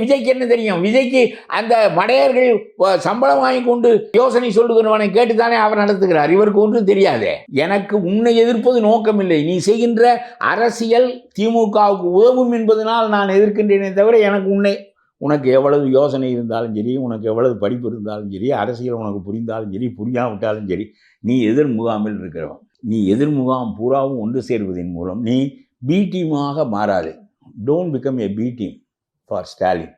விஜய்க்கு என்ன தெரியும்? விஜய்க்கு அந்த மடையர்கள் சம்பளம் வாங்கி கொண்டு யோசனை சொல்லுகிறவனை கேட்டுத்தானே அவர் நடத்துகிறார். இவருக்கு ஒன்றும் தெரியாதே. எனக்கு உன்னை எதிர்ப்பது நோக்கமில்லை. நீ செய்கின்ற அரசியல் திமுகவுக்கு உதவும் என்பதனால் நான் எதிர்க்கின்றேனே தவிர எனக்கு உனக்கு எவ்வளவு யோசனை இருந்தாலும் சரி, உனக்கு எவ்வளவு படிப்பு இருந்தாலும் சரி, அரசியல் உனக்கு புரிந்தாலும் சரி, புரியாவிட்டாலும் சரி, நீ எதிர் முகாமில் இருக்கிறவன். நீ எதிர் முகாம் பூராவும் ஒன்று சேர்வதன் மூலம் நீ பி டீமாக மாறாது. Don't become a B team for Stalin.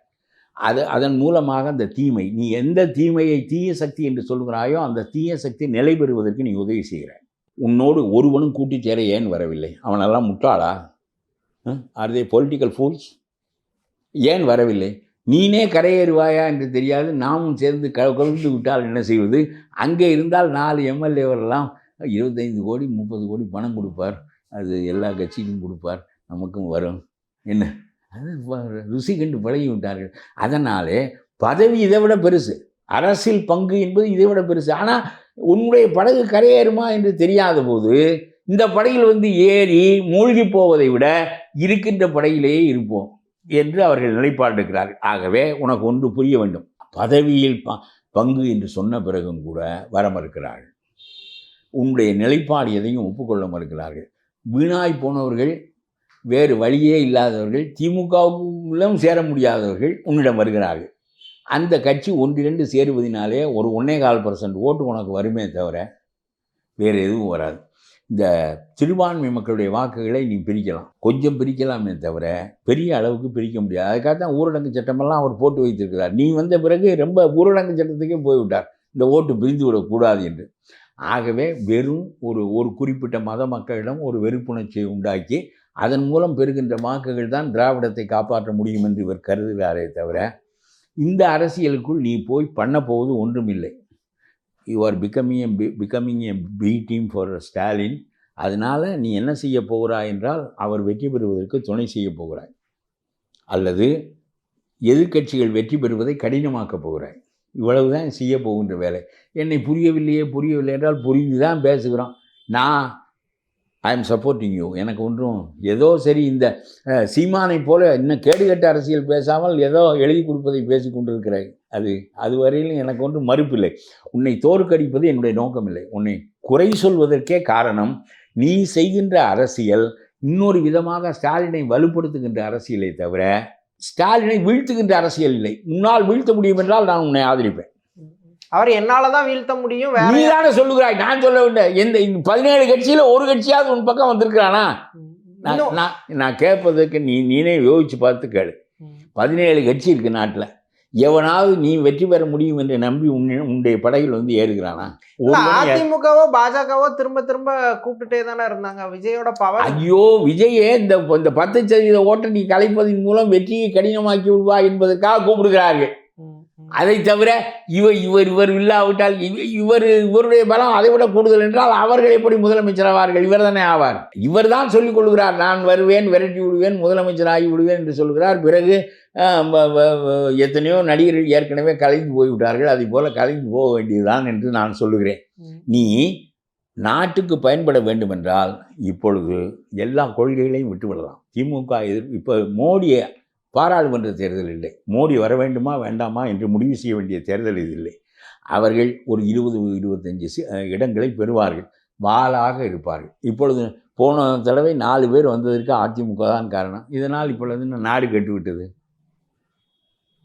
அதன் மூலமாக அந்த தீமை, நீ எந்த தீமையை தீய சக்தி என்று சொல்கிறாயோ அந்த தீய சக்தி நிலை பெறுவதற்கு நீ உதவி செய்கிறாய். உன்னோடு ஒருவனும் கூட்டி சேர ஏன் வரவில்லை? அவனெல்லாம் முட்டாளா? ஆர் தே பொலிட்டிக்கல் ஃபூல்ஸ்? ஏன் வரவில்லை? நீனே கரையேறுவாயா என்று தெரியாது. நாமும் சேர்ந்து கலந்து விட்டால் என்ன செய்வது? அங்கே இருந்தால் 4 எம்எல்ஏவரெல்லாம் 25 கோடி 30 கோடி பணம் கொடுப்பார். அது எல்லா கட்சிக்கும் கொடுப்பார், நமக்கும் வரும். என்ன அது ருசி கண்டு பழகி விட்டார்கள். அதனாலே பதவி இதை விட பெருசு, அரசியல் பங்கு என்பது இதை விட பெருசு. ஆனால் உன்னுடைய படகு கரையேறுமா என்று தெரியாத போது இந்த படகில் ஏறி மூழ்கி போவதை விட இருக்கின்ற படகிலேயே இருப்போம் என்று அவர்கள் நிலைப்பாடு இருக்கிறார்கள். ஆகவே உனக்கு ஒன்று புரிய வேண்டும். பதவியில் பங்கு என்று சொன்ன பிறகும் கூட வர மறுக்கிறார்கள். உன்னுடைய நிலைப்பாடு எதையும் ஒப்புக்கொள்ள மறுக்கிறார்கள். வீணாய் போனவர்கள், வேறு வழியே இல்லாதவர்கள், திமுகவுக்கும் சேர முடியாதவர்கள் உன்னிடம் வருகிறார்கள். அந்த கட்சி 1-2 சேருவதனாலே ஒரு 1.25% ஓட்டு உனக்கு வருமே தவிர வேறு எதுவும் வராது. இந்த சிறுபான்மை மக்களுடைய வாக்குகளை நீ பிரிக்கலாம், கொஞ்சம் பிரிக்கலாமே தவிர பெரிய அளவுக்கு பிரிக்க முடியாது. அதுக்காக தான் ஊரடங்கு சட்டமெல்லாம் அவர் போட்டு வைத்திருக்கிறார். நீ வந்த பிறகு ரொம்ப ஊரடங்கு சட்டத்துக்கே போய்விட்டார், இந்த ஓட்டு பிரிந்து விடக்கூடாது என்று. ஆகவே வெறும் ஒரு குறிப்பிட்ட மத மக்களிடம் ஒரு வெறுப்புணர்ச்சியை உண்டாக்கி அதன் மூலம் பெறுகின்ற வாக்குகள் தான் திராவிடத்தை காப்பாற்ற முடியும் என்று இவர் கருதுகிறாரே தவிர இந்த அரசியலுக்குள் நீ போய் பண்ண போவது ஒன்றுமில்லை. You are becoming a B team for Stalin. அதனால் நீ என்ன செய்ய போகிறாய் என்றால் அவர் வெற்றி பெறுவதற்கு துணை செய்ய போகிறாய், அல்லது எதிர்க்கட்சிகள் வெற்றி பெறுவதை கடினமாக்கப் போகிறாய். இவ்வளவுதான் செய்ய போகின்ற வேலை. என்னை புரியவில்லை என்றால் புரிந்து தான் பேசுகிறோம். I am supporting you. எனக்கு ஒன்றும் ஏதோ சரி, இந்த சீமானை போல இன்னும் கேடுகட்ட அரசியல் பேசாமல் ஏதோ எழுதி கொடுப்பதை பேசி கொண்டிருக்கிறாய். அது வரையிலும் எனக்கு ஒன்றும் மறுப்பில்லை. உன்னை தோற்கடிப்பது என்னுடைய நோக்கமில்லை. உன்னை குறை சொல்வதற்கே காரணம் நீ செய்கின்ற அரசியல் இன்னொரு விதமாக ஸ்டாலினை வலுப்படுத்துகின்ற அரசியலை தவிர ஸ்டாலினை வீழ்த்துகின்ற அரசியல் இல்லை. உன்னால் வீழ்த்த முடியும் என்றால் நான் உன்னை ஆதரிப்பேன். அவர் என்னால தான் வீழ்த்த முடியும். நீ தானே சொல்லுகிறாய், நான் சொல்ல வேண்டிய. எந்த 17 கட்சியில் ஒரு கட்சியாவது உன் பக்கம் வந்திருக்கிறானா? நான் கேட்பதற்கு நீனே யோசிச்சு பார்த்து கேளு. 17 கட்சி இருக்கு நாட்டில். எவனாவது நீ வெற்றி பெற முடியும் என்று நம்பி உன்னுடைய படகில் ஏறுகிறானா? அதிமுகவோ பாஜகவோ திரும்ப திரும்ப கூப்பிட்டுட்டே தானே இருந்தாங்க. விஜயோட பவர். ஐயோ, விஜயே இந்த 10% ஓட்டை நீ கலைப்பதன் மூலம் வெற்றியை கடினமாக்கி விடுவா என்பதற்காக கூப்பிடுகிறார்கள். அதை தவிர இவர் இல்லாவிட்டால் இவருடைய பலம் அதை விட கூடுதல் என்றால் அவர்கள் எப்படி முதலமைச்சராவார்கள்? இவர் தானே ஆவார். இவர் தான் சொல்லிக் கொள்கிறார், நான் வருவேன், விரட்டி விடுவேன், முதலமைச்சராகி விடுவேன் என்று சொல்கிறார். பிறகு எத்தனையோ நடிகர்கள் ஏற்கனவே கலைந்து போய்விட்டார்கள். அதை போல கலைந்து போக வேண்டியதுதான் என்று நான் சொல்லுகிறேன். நீ நாட்டுக்கு பயன்பட வேண்டுமென்றால் இப்பொழுது எல்லா கொள்கைகளையும் விட்டுவிடலாம். திமுக இப்போ மோடியை பாராளுமன்ற தேர்தல் இல்லை, மோடி வர வேண்டுமா வேண்டாமா என்று முடிவு செய்ய வேண்டிய தேர்தல் இது இல்லை. அவர்கள் ஒரு 20-25 இடங்களை பெறுவார்கள், வாளாக இருப்பார்கள். இப்பொழுது போன தடவை 4 பேர் வந்ததற்கு அதிமுக தான் காரணம். இதனால் இப்பொழுது நாடு கெட்டுவிட்டது.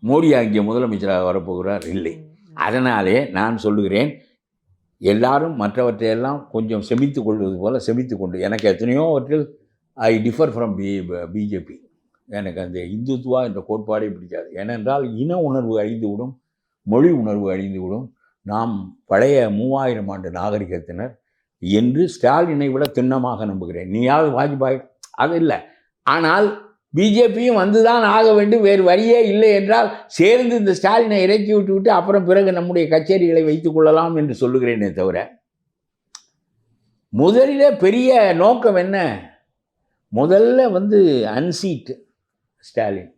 மோடி அங்கே முதலமைச்சராக வரப்போகிறார் இல்லை. அதனாலே நான் சொல்லுகிறேன், எல்லாரும் மற்றவற்றையெல்லாம் கொஞ்சம் செமித்து கொள்வது போல செமித்து கொண்டு, எனக்கு எத்தனையோவற்றில் ஐ டிஃபர் ஃப்ரம் பிஜேபி. எனக்கு அந்த இந்துத்துவா என்ற கோட்பாடே பிடிக்காது. ஏனென்றால் இன உணர்வு அழிந்துவிடும், மொழி உணர்வு அழிந்துவிடும். நாம் பழைய 3000 ஆண்டு நாகரிகத்தினர் என்று ஸ்டாலினை விட திண்ணமாக நம்புகிறேன். நீயாவது வாஜ்பாய் அது இல்லை. ஆனால் பிஜேபியும் வந்துதான் ஆக வேண்டும், வேறு வழியே இல்லை என்றால் சேர்ந்து இந்த ஸ்டாலினை இறக்கி விட்டு அப்புறம் பிறகு நம்முடைய கச்சேரிகளை வைத்துக் கொள்ளலாம் என்று சொல்லுகிறேனே தவிர, முதலில் பெரிய நோக்கம் என்ன? முதல்ல அன்சீட் ஸ்டாலின்,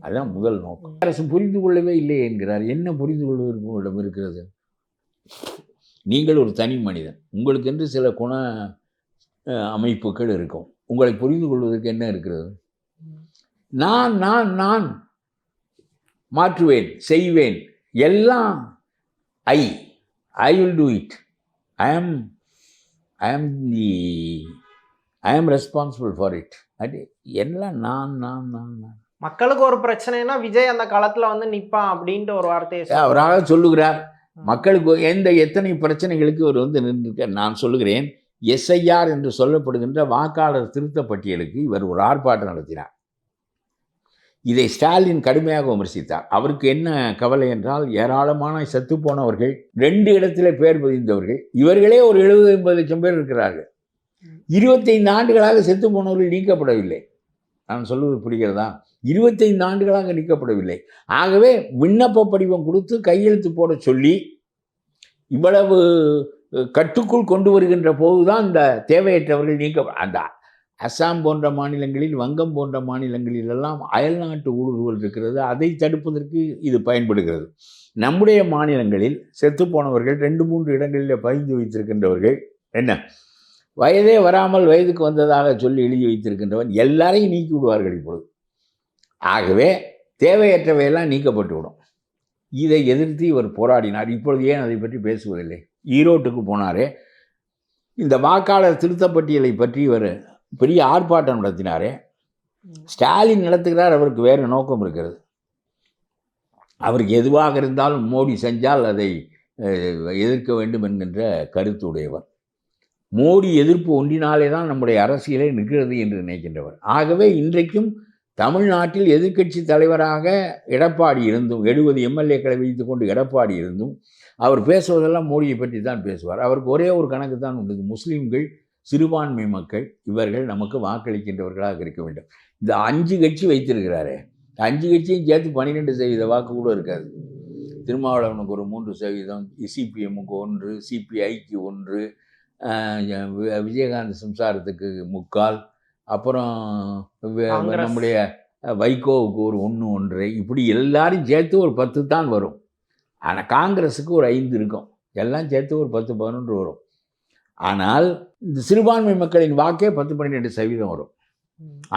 அதுதான் முதல் நோக்கம். அரசு புரிந்து கொள்ளவே இல்லை என்கிறார். என்ன புரிந்து கொள்வதற்கு உங்களிடம் இருக்கிறது? நீங்கள் ஒரு தனி மனிதன், உங்களுக்கு என்று சில குண அமைப்புகள் இருக்கும். உங்களை புரிந்து கொள்வதற்கு என்ன இருக்கிறது? நான் மாற்றுவேன், செய்வேன், எல்லாம் ஐ வில் டூ இட். ஐ ஆம் ரெஸ்பான்சிபிள் ஃபார் இட். அது எல்லாம் நான். மக்களுக்கு ஒரு பிரச்சனைனா விஜய் அந்த காலத்துல வந்து நிப்பான் அப்படின்ட்டு ஒரு வார்த்தையை அவராக சொல்லுகிறார். மக்களுக்கு எத்தனை பிரச்சனைகளுக்கு அவர் வந்து நின்றுக்க. நான் சொல்லுகிறேன், SIR என்று சொல்லப்படுகின்ற வாக்காளர் திருத்த பட்டியலுக்கு இவர் ஒரு ஆர்ப்பாட்டம் நடத்தினார். இதை ஸ்டாலின் கடுமையாக விமர்சித்தார். அவருக்கு என்ன கவலை என்றால், ஏராளமான செத்துப்போனவர்கள், 2 இடத்துல பேர் பதிந்தவர்கள், இவர்களே ஒரு 70-80 லட்சம் பேர் இருக்கிறார்கள். 25 ஆண்டுகளாக செத்து போனவர்கள் நீக்கப்படவில்லை. நான் சொல்வது புரிகிறதா? 25 ஆண்டுகளாக நீக்கப்படவில்லை. ஆகவே விண்ணப்ப படிவம் கொடுத்து கையெழுத்து போட சொல்லி இவ்வளவு கட்டுக்குள் கொண்டு வருகின்ற போதுதான் இந்த தேவையற்றவர்கள் அந்த அஸ்ஸாம் போன்ற மாநிலங்களில், வங்கம் போன்ற மாநிலங்களில் எல்லாம் அயல்நாட்டு ஊடுருவல் இருக்கிறது. அதை தடுப்பதற்கு இது பயன்படுகிறது. நம்முடைய மாநிலங்களில் செத்துப்போனவர்கள் 2-3 இடங்களில் பதிந்து வைத்திருக்கின்றவர்கள் என்ன, வயதே வராமல் வயதுக்கு வந்ததாக சொல்லி எழுதி வைத்திருக்கின்றவன் எல்லாரையும் நீக்கி விடுவார்கள் இப்பொழுது. ஆகவே தேவையற்றவையெல்லாம் நீக்கப்பட்டுவிடும். இதை எதிர்த்து இவர் போராடினார். இப்பொழுது ஏன் அதை பற்றி பேசுவதில்லை? ஈரோட்டுக்கு போனாரே, இந்த வாக்காளர் திருத்தப்பட்டியலை பற்றி இவர் பெரிய ஆர்ப்பாட்டம் நடத்தினாரே. ஸ்டாலின் நடத்துகிறார், அவருக்கு வேறு நோக்கம் இருக்கிறது. அவருக்கு எதுவாக இருந்தாலும் மோடி செஞ்சால் அதை எதிர்க்க வேண்டும் என்கின்ற கருத்து உடையவர். மோடி எதிர்ப்பு ஒன்றினாலே தான் நம்முடைய அரசியலே நிற்கிறது என்று நினைக்கின்றவர். ஆகவே இன்றைக்கும் தமிழ்நாட்டில் எதிர்க்கட்சி தலைவராக எடப்பாடி இருந்தும், 70 MLAக்களை வைத்து கொண்டு எடப்பாடி இருந்தும், அவர் பேசுவதெல்லாம் மோடியை பற்றி தான் பேசுவார். அவருக்கு ஒரே ஒரு கணக்கு தான் உண்டு: முஸ்லீம்கள், சிறுபான்மை மக்கள், இவர்கள் நமக்கு வாக்களிக்கின்றவர்களாக இருக்க வேண்டும். இந்த 5 கட்சி வைத்திருக்கிறாரே, 5 கட்சியும் சேர்த்து 12% வாக்கு கூட இருக்காது. திருமாவளவனுக்கு ஒரு 3%, CPMக்கு 1%, CPIக்கு 1%, விஜயகாந்த் சம்சாரத்துக்கு 3/4, அப்புறம் நம்முடைய வைகோவுக்கு ஒரு 1.5, இப்படி எல்லாரும் சேர்த்து ஒரு 10 தான் வரும். ஆனால் காங்கிரஸுக்கு ஒரு 5 இருக்கும். எல்லாம் சேர்த்து ஒரு 10-11 வரும். ஆனால் இந்த சிறுபான்மை மக்களின் வாக்கே 10-12% வரும்.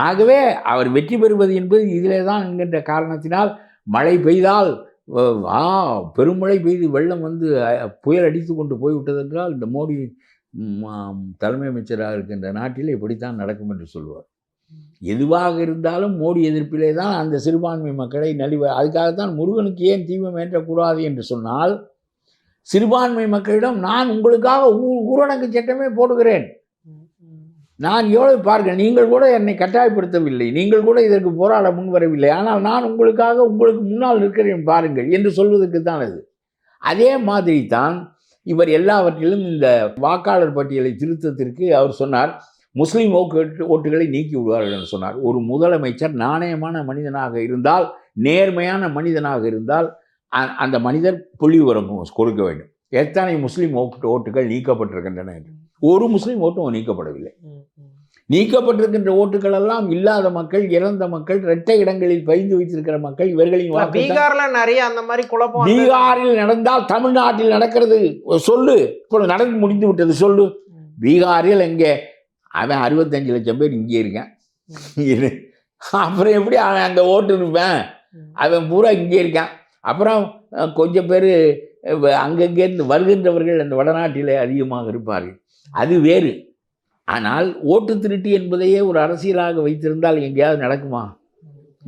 ஆகவே அவர் வெற்றி பெறுவது என்பது இதிலே தான் என்கின்ற காரணத்தினால், மழை பெய்தால் பெருமழை பெய்து வெள்ளம் வந்து புயல் அடித்து கொண்டு போய்விட்டதென்றால், இந்த மோடி தலைமை அமைச்சராக இருக்கின்ற நாட்டில் இப்படித்தான் நடக்கும் என்று சொல்லுவார். எதுவாக இருந்தாலும் மோடி எதிர்ப்பிலே தான் அந்த சிறுபான்மை மக்களை அதுக்காகத்தான் முருகனுக்கு ஏன் தீபம் ஏற்றக்கூடாது என்று சொன்னால், சிறுபான்மை மக்களிடம் நான் உங்களுக்காக ஊரடங்கு சட்டமே போடுகிறேன், நான் எவ்வளவு பாருங்கள், நீங்கள் கூட என்னை கட்டாயப்படுத்தவில்லை, நீங்கள் கூட இதற்கு போராட முன்வரவில்லை, ஆனால் நான் உங்களுக்கு முன்னால் இருக்கிறேன் பாருங்கள் என்று சொல்வதற்கு தான் அது. அதே மாதிரி தான் இவர் எல்லாவற்றிலும் இந்த வாக்காளர் பட்டியலை திருத்தத்திற்கு அவர் சொன்னார், முஸ்லீம் ஓட்டுகளை நீக்கி விடுவார்கள் என்று சொன்னார். ஒரு முதலமைச்சர் நாணயமான மனிதனாக இருந்தால், நேர்மையான மனிதனாக இருந்தால், அந்த மனிதர் புள்ளிவிவரம் கொடுக்க வேண்டும். எத்தனை முஸ்லீம் ஓட்டுகள் நீக்கப்பட்டிருக்கின்றன என்று. ஒரு முஸ்லீம் ஓட்டும் நீக்கப்படவில்லை. நீக்கப்பட்டிருக்கின்ற ஓட்டுகள் எல்லாம் இல்லாத மக்கள், இறந்த மக்கள், 2 இடங்களில் பதிந்து வைத்திருக்கிற மக்கள், இவர்களின் வாக்கு. பீகார்ல நிறைய அந்த மாதிரி குழப்பம். பீகாரில் நடந்தால் தமிழ்நாட்டில் நடக்கிறது சொல்லு. இப்பொழுது நடந்து முடிந்து விட்டது சொல்லு. பீகாரில் எங்கே அவன் 65 லட்சம் பேர் இங்கே இருக்கேன், அப்புறம் எப்படி அவன் அங்கே ஓட்டு இருப்பேன்? அவன் பூரா இங்கே இருக்கான். அப்புறம் கொஞ்சம் பேர் அங்கங்கேருந்து வருகின்றவர்கள் அந்த வடநாட்டிலே அதிகமாக இருப்பார்கள், அது வேறு. ஆனால் ஓட்டு திருட்டு என்பதையே ஒரு அரசியலாக வைத்திருந்தால் எங்கேயாவது நடக்குமா?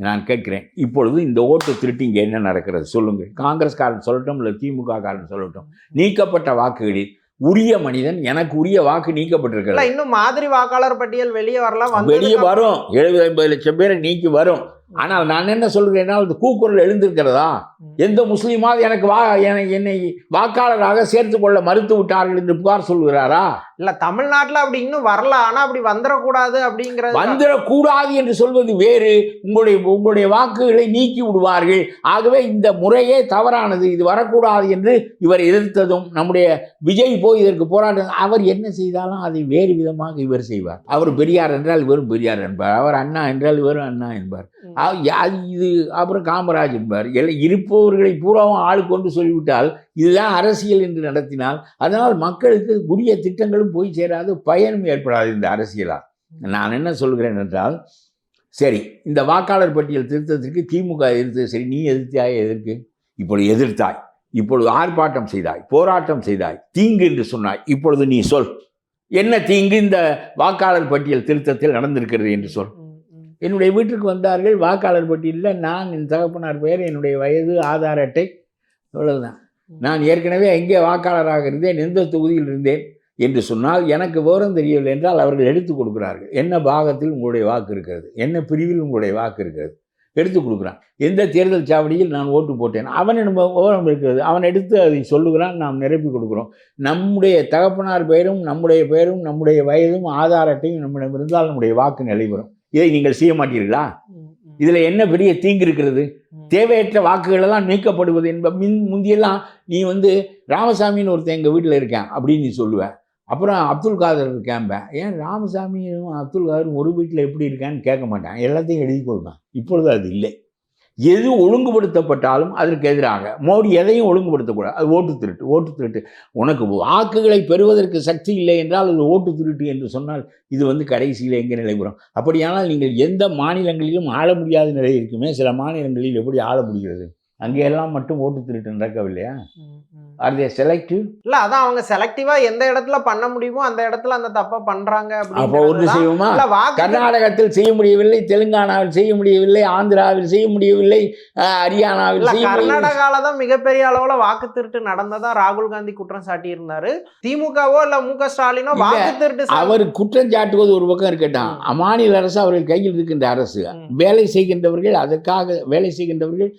நான் கேட்கிறேன். இப்பொழுது இந்த ஓட்டு திருட்டு இங்கே என்ன நடக்கிறது சொல்லுங்கள். காங்கிரஸ்காரன் சொல்லட்டும், இல்லை திமுக காரன் சொல்லட்டும், நீக்கப்பட்ட வாக்குகளில் உரிய மனிதன், எனக்கு உரிய வாக்கு நீக்கப்பட்டிருக்கிறது. இன்னும் மாதிரி வாக்காளர் பட்டியல் வெளியே வரலாம், வெளியே வரும். 70-80 லட்சம் பேரை நீக்கி வரும். ஆனால் நான் என்ன சொல்கிறேன்னா, அது கூக்குரல் எழுந்திருக்கிறதா? எந்த முஸ்லீமாவது என்னை வாக்காளராக சேர்த்து கொள்ள மறுத்து விட்டார்கள் என்று புகார் சொல்கிறாரா? இல்ல, தமிழ்நாட்டில் அப்படி இன்னும் வரல. ஆனா அப்படி வந்துடக்கூடாது அப்படிங்கிறது. வந்துடக்கூடாது என்று சொல்வது வேறு. உங்களுடைய வாக்குகளை நீக்கி விடுவார்கள். ஆகவே இந்த முறையே தவறானது, இது வரக்கூடாது என்று இவர் எதிர்த்ததும், நம்முடைய விஜய் போய் இதற்கு போராட்டம், அவர் என்ன செய்தாலும் அதை வேறு விதமாக இவர் செய்வார். அவர் பெரியார் என்றால் இவரும் பெரியார் என்பார், அவர் அண்ணா என்றால் இவரும் அண்ணா என்பார், இது அப்புறம் காமராஜ் என்பார். எல்லாம் இருப்பவர்களை பூராவும் ஆளு கொண்டு சொல்லிவிட்டால் இதுதான் அரசியல் என்று நடத்தினால், அதனால் மக்களுக்கு உரிய திட்டங்களும் போய் சேராது, பயனும் ஏற்படாது இந்த அரசியலால். நான் என்ன சொல்கிறேன் என்றால், சரி, இந்த வாக்காளர் பட்டியல் திருத்தத்திற்கு திமுக எதிர்த்தது சரி, நீ எதிர்த்தாய், எதற்கு? இப்பொழுது எதிர்த்தாய், இப்பொழுது ஆர்ப்பாட்டம் செய்தாய், போராட்டம் செய்தாய், தீங்கு என்று சொன்னாய். இப்பொழுது நீ சொல், என்ன தீங்கு இந்த வாக்காளர் பட்டியல் திருத்தத்தில் நடந்திருக்கிறது என்று சொல். என்னுடைய வீட்டுக்கு வந்தார்கள், வாக்காளர் பட்டியலில் நான், என் தகப்பனார் பெயர், என்னுடைய வயது, ஆதார் அட்டை, அவ்வளவுதான். நான் ஏற்கனவே எங்கே வாக்காளராக இருந்தேன், எந்த தொகுதியில் இருந்தேன் என்று சொன்னால் எனக்கு விவரம் தெரியவில்லை என்றால் அவர்கள் எடுத்துக் கொடுக்கிறார்கள். என்ன பாகத்தில் உங்களுடைய வாக்கு இருக்கிறது, என்ன பிரிவில் உங்களுடைய வாக்கு இருக்கிறது, எடுத்து கொடுக்குறான். எந்த தேர்தல் சாவடியில் நான் ஓட்டு போட்டேன், அவனிடம் விவரம் இருக்கிறது, அவன் எடுத்து அதை சொல்லுகிறான், நாம் நிரப்பி கொடுக்குறோம். நம்முடைய தகப்பனார் பெயரும் நம்முடைய பெயரும் நம்முடைய வயதும் ஆதார் அட்டையும் நம்மிடம் இருந்தால் நம்முடைய வாக்கு நிலைபெறும். இதை நீங்கள் செய்ய மாட்டீர்களா? இதில் என்ன பெரிய தீங்கு இருக்கிறது? தேவையற்ற வாக்குகளெல்லாம் நீக்கப்படுவது முந்தியெல்லாம் நீ ராமசாமின்னு ஒருத்தன் எங்கள் வீட்டில் இருக்கேன் அப்படின்னு நீ சொல்லுவேன். அப்புறம் அப்துல் காதர் இருக்கேன்பேன். ஏன் ராமசாமியும் அப்துல் காதரும் ஒரு வீட்டில் எப்படி இருக்கான்னு கேட்க மாட்டேன், எல்லாத்தையும் எழுதி கொடுப்பேன். இப்பொழுது அது இல்லை. எது ஒழுங்குபடுத்தப்பட்டாலும் அதற்கு எதிராக மோடி எதையும் ஒழுங்குபடுத்தக்கூடாது. அது ஓட்டு திருட்டு. உனக்கு வாக்குகளை பெறுவதற்கு சக்தி இல்லை என்றால் அது ஓட்டு திருட்டு என்று சொன்னால் இது கடைசியில் எங்கே நிலைபெறும்? அப்படியானால் நீங்கள் எந்த மாநிலங்களிலும் ஆள முடியாத நிலை இருக்குமே, சில மாநிலங்களில் எப்படி ஆள முடிகிறது? அங்கெல்லாம் மட்டும் ஓட்டு திருட்டு நடக்கவில்லையா? ஆர் தே செலக்டிவ்? இல்லை, அதான் அவங்க செலக்டிவாக எந்த இடத்துல பண்ண முடியுமோ அந்த இடத்துல அந்த தப்பை பண்ணுறாங்க. அப்போ ஒன்று செய்வோமா? கர்நாடகத்தில் செய்ய முடியவில்லை, தெலுங்கானாவில் செய்ய முடியவில்லை, ஆந்திராவில் செய்ய முடியவில்லை, ஹரியானாவில் செய்ய முடியவில்லை. கர்நாடகாவில் தான் மிகப்பெரிய அளவில் வாக்கு திருட்டு நடந்ததா ராகுல் காந்தி குற்றம் சாட்டியிருந்தாரு. திமுகவோ இல்லை மு.க. ஸ்டாலினோ வாக்கு திருட்டு அவர் குற்றம் சாட்டுவது ஒரு பக்கம் இருக்கட்டும், அம்மாநில அரசு அவர்கள் கையில் இருக்கின்ற அரசு, வேலை செய்கின்றவர்கள், அதற்காக வேலை செய்கின்றவர்கள்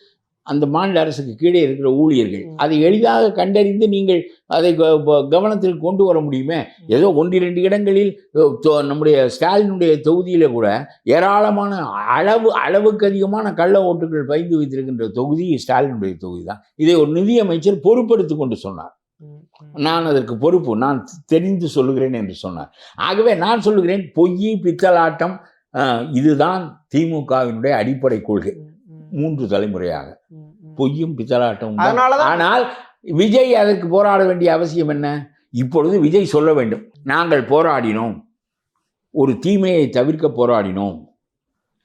அந்த மாநில அரசுக்கு கீழே இருக்கிற ஊழியர்கள், அதை எளிதாக கண்டறிந்து நீங்கள் அதை கவனத்தில் கொண்டு வர முடியுமே. ஏதோ 1-2 இடங்களில் நம்முடைய ஸ்டாலினுடைய தொகுதியில் கூட ஏராளமான அளவுக்கு அதிகமான கள்ள ஓட்டுகள் பதிந்து வைத்திருக்கின்ற தொகுதி ஸ்டாலினுடைய தொகுதி தான். இதை ஒரு நிதியமைச்சர் பொறுப்பெடுத்து கொண்டு சொன்னார். நான் அதற்கு பொறுப்பு, நான் தெரிந்து சொல்லுகிறேன் என்று சொன்னார். ஆகவே நான் சொல்லுகிறேன், பொய் பித்தலாட்டம் இதுதான் திமுகவினுடைய அடிப்படை கொள்கை. 3 தலைமுறையாக பொய்யும் பித்தலாட்டம். ஆனால் விஜய் அதற்கு போராட வேண்டிய அவசியம் என்ன? இப்பொழுது விஜய் சொல்ல வேண்டும், நாங்கள் போராடினோம், ஒரு தீமையை தவிர்க்க போராடினோம்.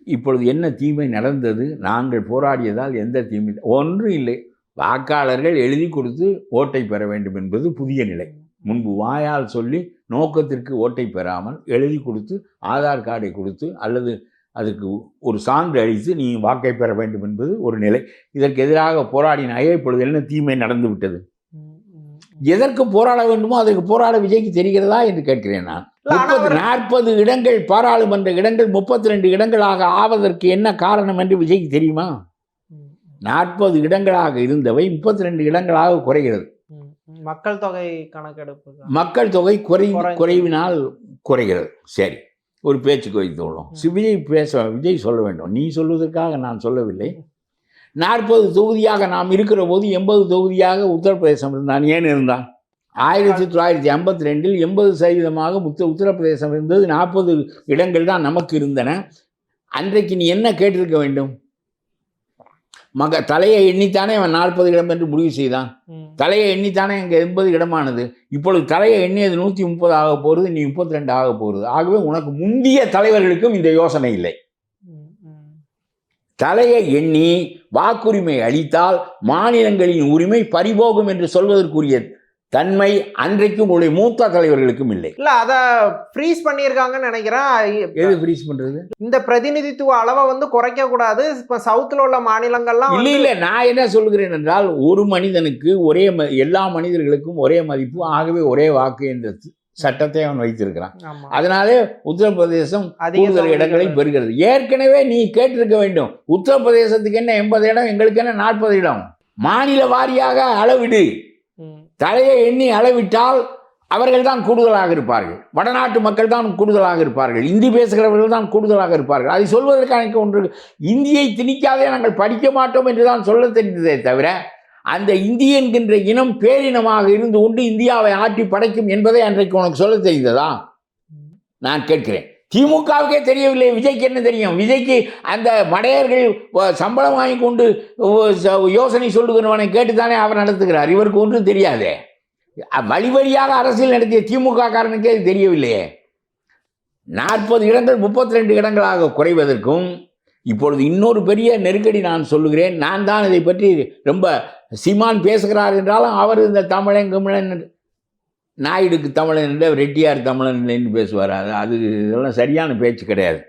இப்பொழுது என்ன தீமை நடந்தது? நாங்கள் போராடியதால் எந்த தீமை? ஒன்றும் இல்லை. வாக்காளர்கள் எழுதி கொடுத்து ஓட்டை பெற வேண்டும் என்பது புதிய நிலை. முன்பு வாயால் சொல்லி நோக்கத்திற்கு ஓட்டை பெறாமல் எழுதி கொடுத்து ஆதார் கார்டை கொடுத்து அல்லது அதுக்கு ஒரு சான்று அளித்து நீ வாக்கை பெற வேண்டும் என்பது ஒரு நிலை. இதற்கு எதிராக போராடினாயே. இப்பொழுது என்ன தீமை நடந்து விட்டது? எதற்கு போராட வேண்டுமோ அதற்கு போராட விஜய்க்கு தெரிகிறதா என்று கேட்கிறேன் நான். 40 இடங்கள் பாராளுமன்ற இடங்கள் 32 இடங்களாக ஆவதற்கு என்ன காரணம் என்று விஜய்க்கு தெரியுமா? 40 இடங்களாக இருந்தவை 32 இடங்களாக குறைகிறது. மக்கள் தொகை கணக்கெடுப்பு, மக்கள் தொகை குறைவினால் குறைகிறது. சரி, ஒரு பேச்சுக்கு வைத்துள்ளோம். விஜய் சொல்ல வேண்டும், நீ சொல்வதற்காக நான் சொல்லவில்லை. 40 தொகுதியாக நாம் இருக்கிற போது 80 தொகுதியாக உத்தரப்பிரதேசம் இருந்தான். ஏன் இருந்தான்? 1952 80% உத்தரப்பிரதேசம் இருந்தது. 40 இடங்கள் தான் நமக்கு இருந்தன. அன்றைக்கு நீ என்ன கேட்டிருக்க வேண்டும்? தலையை எண்ணித்தானே அவன் 40 இடம் என்று முடிவு செய்தான். தலையை எண்ணித்தானே இங்கே 80 இடமானது. இப்பொழுது தலையை எண்ணியது 130 ஆக போகிறது, நீ 32 ஆக போகிறது. ஆகவே உனக்கு முந்திய தலைவர்களுக்கும் இந்த யோசனை இல்லை. தலையை எண்ணி வாக்குரிமை அளித்தால் மாநிலங்களின் உரிமை பறிபோகும் என்று சொல்வதற்குரிய தன்மை அன்றைக்கு உங்களுடைய மூத்த தலைவர்களுக்கும் இல்லை. இல்ல, அதை ஃப்ரீஸ் பண்ணியிருக்காங்கன்னு நினைக்கிறேன். எது ஃப்ரீஸ் பண்றது? இந்த பிரதிநிதித்துவ அளவை குறைக்க கூடாது. இப்ப சவுத்துல உள்ள மாநிலங்கள்லாம் இல்ல, நான் என்ன சொல்கிறேன் என்றால், ஒரு மனிதனுக்கு எல்லா மனிதர்களுக்கும் ஒரே மதிப்பு, ஆகவே ஒரே வாக்கு என்ற சட்டத்தை அவன் வைத்திருக்கிறான். அதனாலே உத்தரப்பிரதேசம் கூடுதல் இடங்களை பெறுகிறது. ஏற்கனவே நீ கேட்டிருக்க வேண்டும், உத்தரப்பிரதேசத்துக்கு என்ன 80 இடம், எங்களுக்கு என்ன 40 இடம். மாநில வாரியாக அளவிடு. தலையை எண்ணி அளவிட்டால் அவர்கள் தான் கூடுதலாக இருப்பார்கள். வடநாட்டு மக்கள் தான் கூடுதலாக இருப்பார்கள். இந்தி பேசுகிறவர்கள் தான் கூடுதலாக இருப்பார்கள். அதை சொல்வதற்கான ஒன்று, இந்தியை திணிக்காதே நாங்கள் படிக்க மாட்டோம் என்று தான் சொல்ல தெரிந்ததே தவிர, அந்த இந்தி என்கின்ற இனம் பேரினமாக இருந்து கொண்டு இந்தியாவை ஆட்டி படைக்கும் என்பதை அன்றைக்கு உனக்கு சொல்ல தெரிந்ததா? நான் கேட்கிறேன். திமுகவுக்கே தெரியவில்லை, விஜய்க்கு என்ன தெரியும்? விஜய்க்கு அந்த மடையர்கள் சம்பளம் வாங்கி கொண்டு யோசனை சொல்லுகிறவனை கேட்டுத்தானே அவர் நடத்துகிறார். இவருக்கு ஒன்றும் தெரியாதே. வழி வழியாக அரசியல் நடத்திய திமுக காரனுக்கே அது தெரியவில்லையே. 40 இடங்கள் 32 இடங்களாக குறைவதற்கும் இப்பொழுது இன்னொரு பெரிய நெருக்கடி நான் சொல்லுகிறேன். நான் தான் இதை பற்றி ரொம்ப சீமான் பேசுகிறார் என்றாலும் அவர் இந்த தமிழன் கிமிழன் நாயுடுக்கு தமிழன் இல்லை, ரெட்டியார் தமிழன் இல்லைன்னு பேசுவார். அது இதெல்லாம் சரியான பேச்சு கிடையாது.